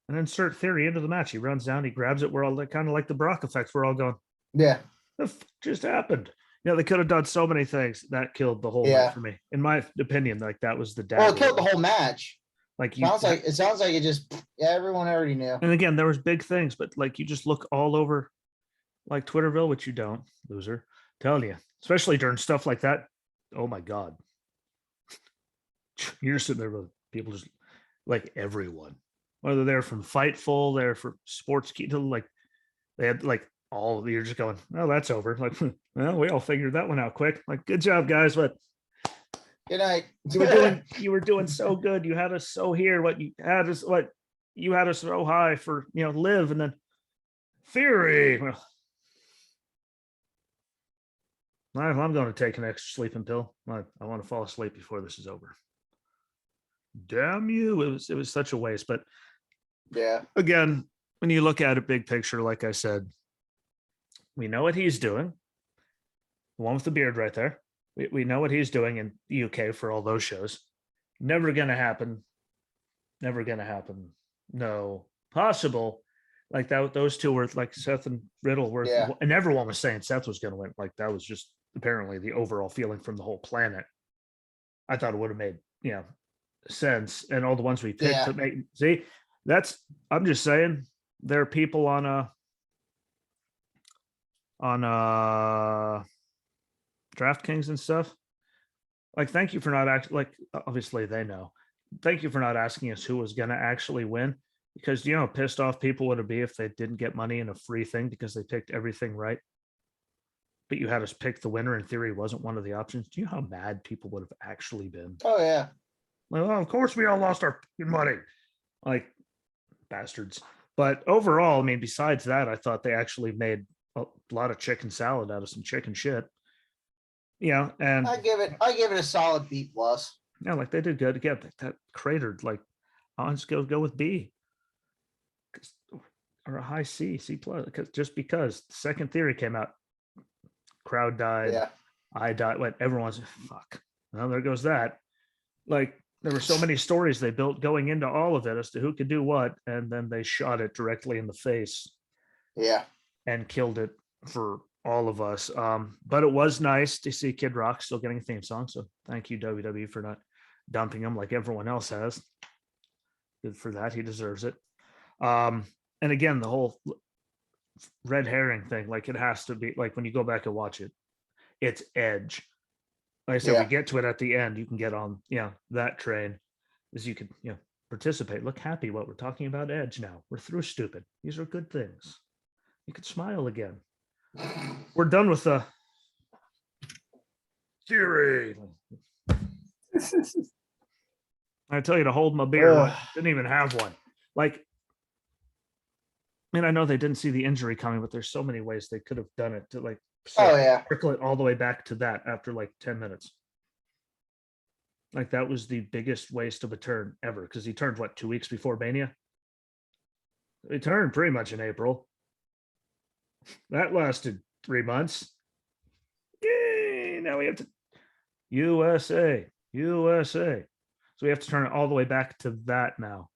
and insert Theory into the match. He runs down, he grabs it. We're all kind of like the Brock effect. We're all going,
yeah, what the
fuck just happened? They could have done so many things that killed the whole match for me, in my opinion. That was the dagger.
Well, it killed the whole match.
It
sounds like it just everyone already knew.
And again, there was big things, but you just look all over Twitterville, which you don't, loser. Telling you, especially during stuff like that. Oh my God. You're sitting there with people just everyone. whether they're from Fightful, they're for Sports Key, like they had like all you're just going, oh, that's over. Like, well, we all figured that one out quick. Like, good job, guys. But
Good night.
you were doing so good. You had us so here. What you had us so high for, Live, and then Theory. Well, I'm going to take an extra sleeping pill. I want to fall asleep before this is over. Damn you. It was such a waste. But
Yeah.
again, when you look at it big picture, like I said, we know what he's doing. The one with the beard right there. We know what he's doing in the UK for all those shows. Never going to happen. Never going to happen. No. Possible. Like that, those two were like Seth and Riddle were,
Yeah.
and everyone was saying Seth was going to win. Like that was just apparently the overall feeling from the whole planet. I thought it would have made, sense. And all the ones we picked to make, see, I'm just saying there are people on DraftKings and stuff. Like, thank you for not actually, like, obviously they know. Thank you for not asking us who was going to actually win, because pissed off people would be if they didn't get money in a free thing because they picked everything right. But you had us pick the winner. In theory, wasn't one of the options. Do you know how mad people would have actually been?
Oh yeah.
Well, of course we all lost our money, like bastards. But overall, I mean, besides that, I thought they actually made a lot of chicken salad out of some chicken shit. And
I give it a solid B+.
Yeah, like they did good. Again, that cratered. Like, I'll just go with B, or a high C plus. Because the second theory came out, crowd died.
Yeah.
I died. What everyone's fuck. Well, there goes that. Like, there were so many stories they built going into all of it as to who could do what, and then they shot it directly in the face.
Yeah.
And killed it for all of us. But it was nice to see Kid Rock still getting a theme song. So thank you, WWE, for not dumping him like everyone else has. Good for that. He deserves it. And again, the whole red herring thing, like it has to be like when you go back and watch it, it's Edge. Like I said, we get to it at the end. You can get on, that train as you can, participate. Look happy what we're talking about Edge now. We're through stupid. These are good things. You could smile again. We're done with the theory. I tell you to hold my beer. Like, didn't even have one. Like, I mean, I know they didn't see the injury coming, but there's so many ways they could have done it to like trickle it all the way back to that after like 10 minutes. Like that was the biggest waste of a turn ever, because he turned 2 weeks before Mania? He turned pretty much in April. That lasted 3 months. Yay! Now we have to USA. So we have to turn it all the way back to that now.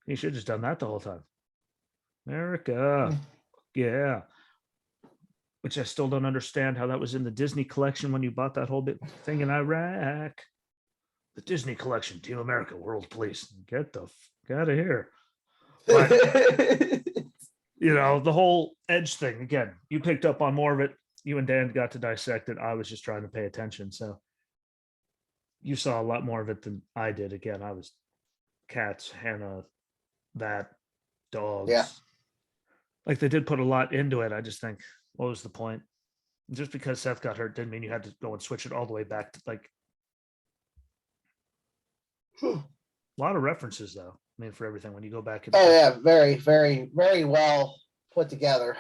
He should have just done that the whole time. America. Yeah. Which I still don't understand how that was in the Disney collection when you bought that whole bit thing in Iraq. The Disney collection, Team America, World Police. Get the fuck out of here. But, the whole Edge thing, again, you picked up on more of it. You and Dan got to dissect it. I was just trying to pay attention. So you saw a lot more of it than I did. Again, I was cats, Hannah, that, dogs.
Yeah.
Like they did put a lot into it. I just think, what was the point? Just because Seth got hurt didn't mean you had to go and switch it all the way back to like a lot of references though. I mean, for everything when you go back.
Very, very, very well put together.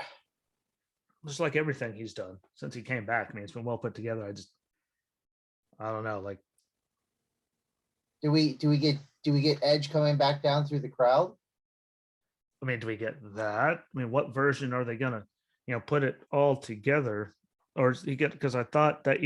Just like everything he's done since he came back. I mean, it's been well put together. I don't know. Like,
do we get Edge coming back down through the crowd?
I mean, do we get that? I mean, what version are they gonna, put it all together, or because I thought that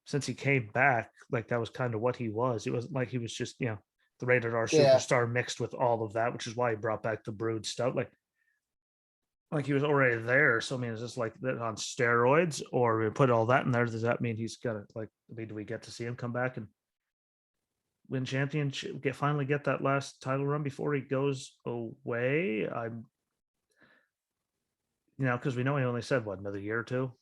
since he came back, like that was kind of what he was. It wasn't like he was just the rated R superstar mixed with all of that, which is why he brought back the Brood stuff. Like he was already there. So I mean, is this like that on steroids, or we put all that in there? Does that mean he's got to do we get to see him come back and win championship, finally get that last title run before he goes away? Because we know he only said another year or two.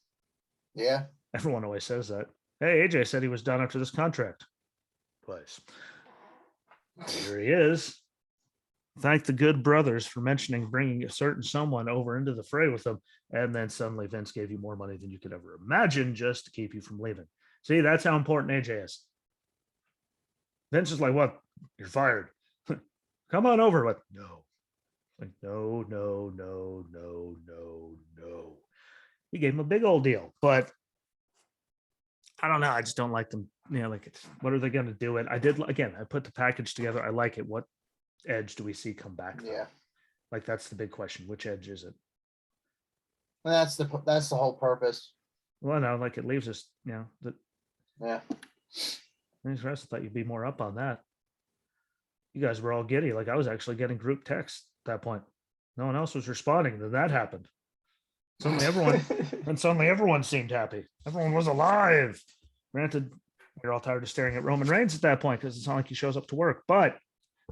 Yeah.
Everyone always says that. Hey, AJ said he was done after this contract twice. Here he is. Thank the good brothers for mentioning bringing a certain someone over into the fray with them. And then suddenly Vince gave you more money than you could ever imagine just to keep you from leaving. See, that's how important AJ is. Vince is like, what? You're fired. Come on over. What? No. Like, no, no, no, no, no, no. He gave him a big old deal. But I don't know. I just don't like them. You know, like, it's, what are they going to do it? I put the package together. I like it. What edge do we see come back? Though?
Yeah.
Like, that's the big question. Which edge is it?
And that's the whole purpose.
Well, no, like it leaves us, you know,
Yeah.
I thought you'd be more up on that. You guys were all giddy. Like I was actually getting group texts at that point. No one else was responding. Then that happened. Suddenly everyone seemed happy. Everyone was alive. Granted, we're all tired of staring at Roman Reigns at that point because it's not like he shows up to work. But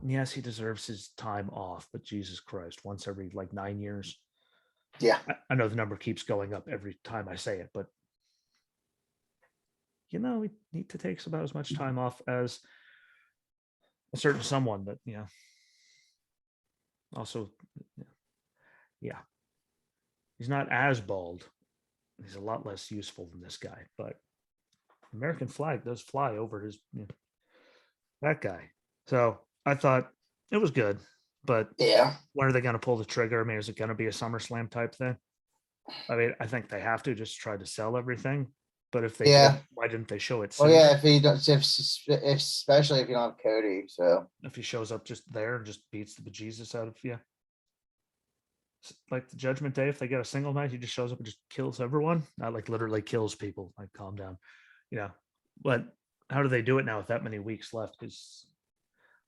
yes, he deserves his time off. But Jesus Christ, once every like 9 years.
Yeah.
I know the number keeps going up every time I say it, but you know, we need to take about as much time off as a certain someone that, you know, also, yeah, he's not as bald. He's a lot less useful than this guy, but American flag does fly over his, you know, that guy. So I thought it was good, but
Yeah.
when are they going to pull the trigger? I mean, is it going to be a SummerSlam type thing? I mean, I think they have to just try to sell everything. But if they did, why didn't they show it
Well,
sooner?
yeah, if he does, if especially if you don't have Cody, so
If he shows up just there and just beats the bejesus out of you, like the Judgment Day, if they get a single match, he just shows up and just kills everyone. Not like literally kills people. Like calm down, you know. But how do they do it now with that many weeks left? Because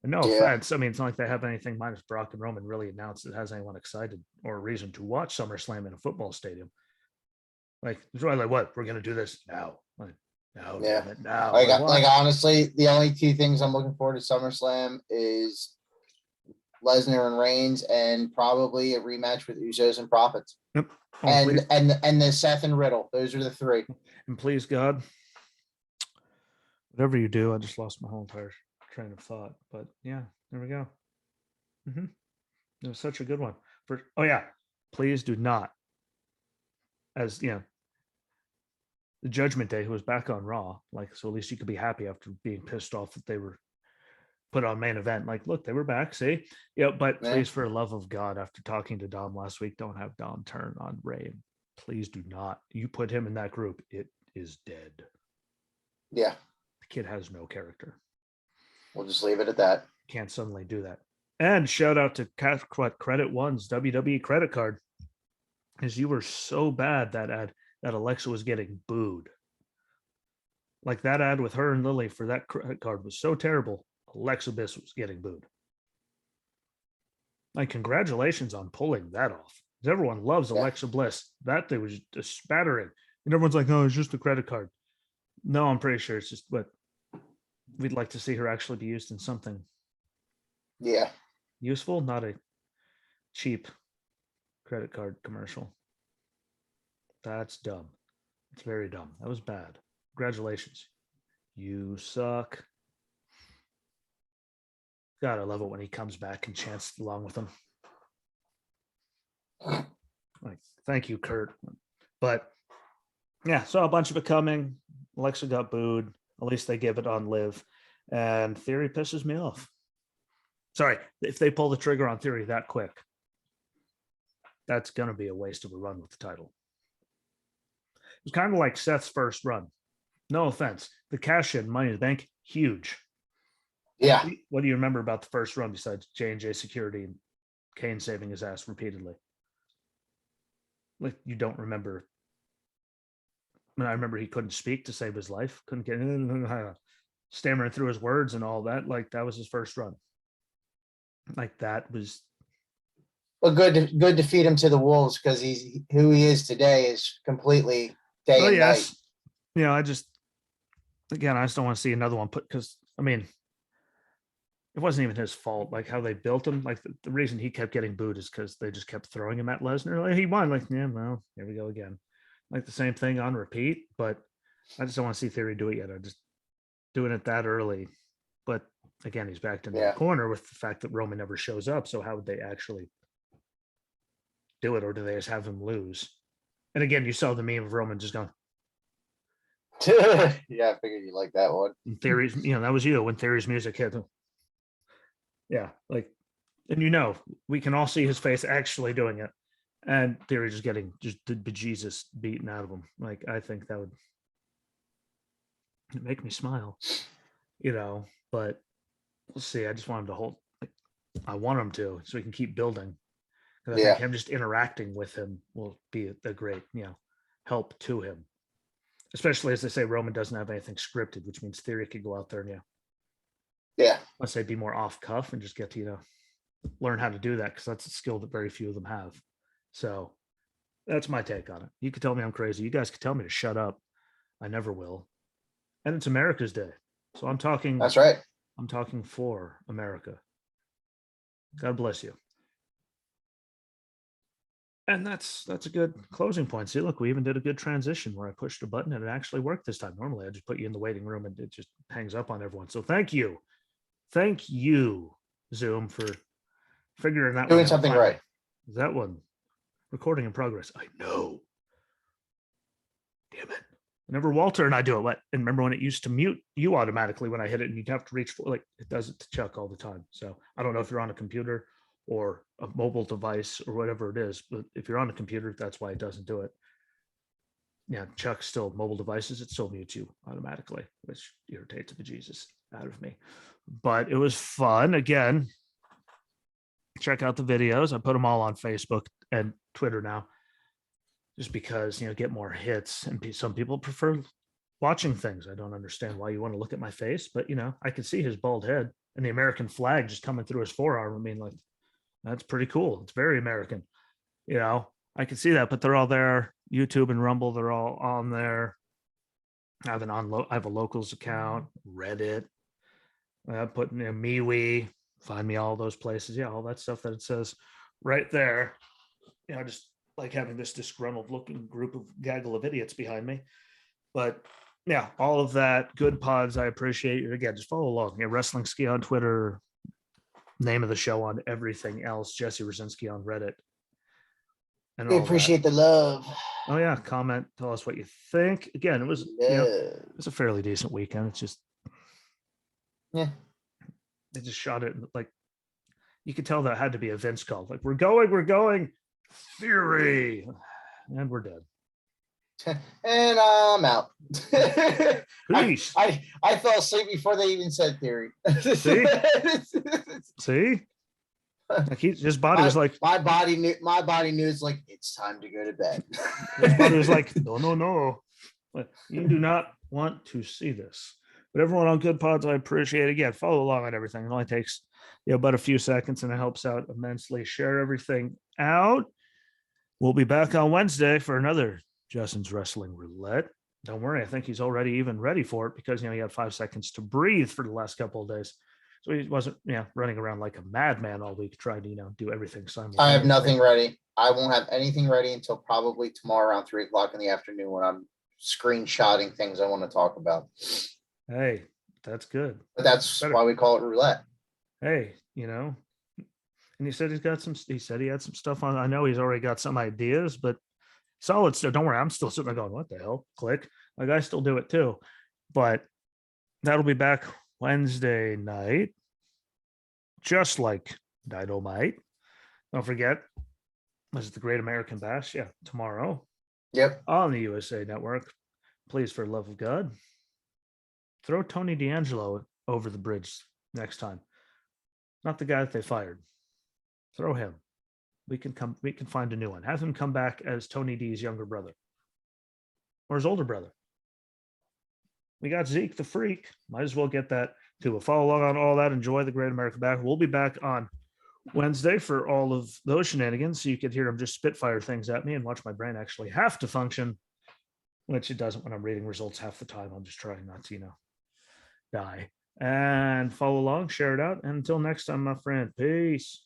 no offense, I mean, it's not like they have anything minus Brock and Roman really announced that has anyone excited or a reason to watch SummerSlam in a football stadium. Like, what? We're gonna do this now. Like, no,
yeah.
damn it, now.
Like honestly, the only two things I'm looking forward to SummerSlam is Lesnar and Reigns, and probably a rematch with Usos and Profits.
Yep. Oh,
and the Seth and Riddle. Those are the three.
And please God, whatever you do, I just lost my whole entire train of thought. But yeah, there we go. It was such a good one. Please do not, as you know, the Judgment Day, who was back on Raw, like, so at least you could be happy after being pissed off that they were put on main event. Like, look, they were back, see? Yeah, but please, for the love of God, after talking to Dom last week, don't have Dom turn on Ray. Please do not. You put him in that group, it is dead.
Yeah.
The kid has no character.
We'll just leave it at that.
Can't suddenly do that. And shout out to Credit One's WWE credit card, because you were so bad that ad that Alexa was getting booed. Like that ad with her and Lily for that credit card was so terrible. Alexa Bliss was getting booed. Like, congratulations on pulling that off. Everyone loves Alexa Bliss. That thing was a spattering. And everyone's like, oh, it's just a credit card. No, I'm pretty sure it's just what we'd like to see her actually be used in something.
Yeah.
Useful, not a cheap credit card commercial. That's dumb. It's very dumb. That was bad. Congratulations. You suck. God, I love it when he comes back and chants along with them. Like, thank you, Kurt. But yeah, saw a bunch of it coming. Alexa got booed. At least they give it on Liv. And Theory pisses me off. Sorry, if they pull the trigger on Theory that quick, that's going to be a waste of a run with the title. It's kind of like Seth's first run. No offense. The cash in, Money in the Bank, huge.
Yeah.
What do you remember about the first run besides J&J security and Kane saving his ass repeatedly? Like, you don't remember. I mean, I remember he couldn't speak to save his life. Couldn't get stammering through his words and all that. Like, that was his first run. Like, that was.
Well, good to feed him to the wolves, because he's who he is today is completely day and night.
You know, I just don't want to see another one put, because I mean, it wasn't even his fault. Like how they built him. Like the reason he kept getting booed is because they just kept throwing him at Lesnar. Like, he won. Like, yeah, well, here we go again. Like the same thing on repeat. But I just don't want to see Theory do it yet. I'm just doing it that early. But again, he's backed into
Yeah.
the corner with the fact that Roman never shows up. So how would they actually do it, or do they just have him lose? And again, you saw the meme of Roman just going,
Yeah, I figured you like that one.
in Theory's, that was you when Theory's music hit. Yeah, like, and we can all see his face actually doing it, and Theory just getting just the bejesus beaten out of him. Like, I think that would make me smile, but we'll see. I just want him to hold, like, I want him to, so he can keep building. I think
Yeah.
him just interacting with him will be a great, help to him. Especially as they say, Roman doesn't have anything scripted, which means Theory could go out there and
Yeah.
let's say be more off cuff and just get to, learn how to do that, because that's a skill that very few of them have. So that's my take on it. You could tell me I'm crazy. You guys could tell me to shut up. I never will. And it's America's Day. So I'm talking.
That's right.
I'm talking for America. God bless you. And that's a good closing point. See, look, we even did a good transition where I pushed a button and it actually worked this time. Normally, I just put you in the waiting room and it just hangs up on everyone. So thank you, Zoom, for figuring that
Doing
one out
something
finally.
right.
That one, recording in progress. I know. Damn it. Whenever Walter and I do it, and remember when it used to mute you automatically when I hit it, and you'd have to reach for, like, it does it to Chuck all the time. So I don't know if you're on a computer or a mobile device or whatever it is, but if you're on a computer, that's why it doesn't do it. Yeah, Chuck, still mobile devices, it still mutes you automatically, which irritates the bejesus out of me. But it was fun. Again, check out the videos. I put them all on Facebook and Twitter now, just because, get more hits, and some people prefer watching things. I don't understand why you want to look at my face, but I could see his bald head and the American flag just coming through his forearm. I mean, like, that's pretty cool. It's very American. I can see that, but they're all there. YouTube and Rumble, they're all on there. I have a locals account, Reddit. I put in MeWe, find me all those places. Yeah, all that stuff that it says right there. Just like having this disgruntled looking gaggle of idiots behind me. But yeah, all of that, good pods. I appreciate you. Again, just follow along. Wrestling Ski on Twitter, name of the show on everything else, Jesse Rosinski on Reddit. And
we appreciate the love.
Oh yeah, comment, tell us what you think. Again, it was it was a fairly decent weekend. It's just they just shot it like, you could tell that had to be a Vince call. Like, we're going, Theory, and we're dead.
And I'm out.
Peace.
I fell asleep before they even said Theory.
See? Like, his body was like,
my body knew it's like, it's time to go to bed.
His body was like, no. You do not want to see this. But everyone on Good Pods, I appreciate it. Again, follow along on everything. It only takes about a few seconds, and it helps out immensely. Share everything out. We'll be back on Wednesday for another Justin's Wrestling Roulette. Don't worry, I think he's already even ready for it, because he had 5 seconds to breathe for the last couple of days. So he wasn't running around like a madman all week trying to do everything simultaneously.
I have nothing ready. I won't have anything ready until probably tomorrow around 3:00 in the afternoon, when I'm screenshotting things I want to talk about.
Hey, that's good.
But that's why we call it roulette.
Hey, and he said he said he had some stuff on. I know he's already got some ideas, but solid stuff. Don't worry, I'm still sitting there going, what the hell? Click. Like, I still do it too. But that'll be back Wednesday night, just like Dynamite. Don't forget, this is the Great American Bash. Yeah, tomorrow.
Yep.
On the USA Network. Please, for the love of God, throw Tony D'Angelo over the bridge next time. Not the guy that they fired. Throw him. We can find a new one. Have him come back as Tony D's younger brother or his older brother. We got Zeke the Freak. Might as well get that too. We'll follow along on all that. Enjoy the Great American Bash. We'll be back on Wednesday for all of those shenanigans, so you could hear them just spitfire things at me and watch my brain actually have to function, which it doesn't when I'm reading results half the time. I'm just trying not to, die. And follow along, share it out. And until next time, my friend, peace.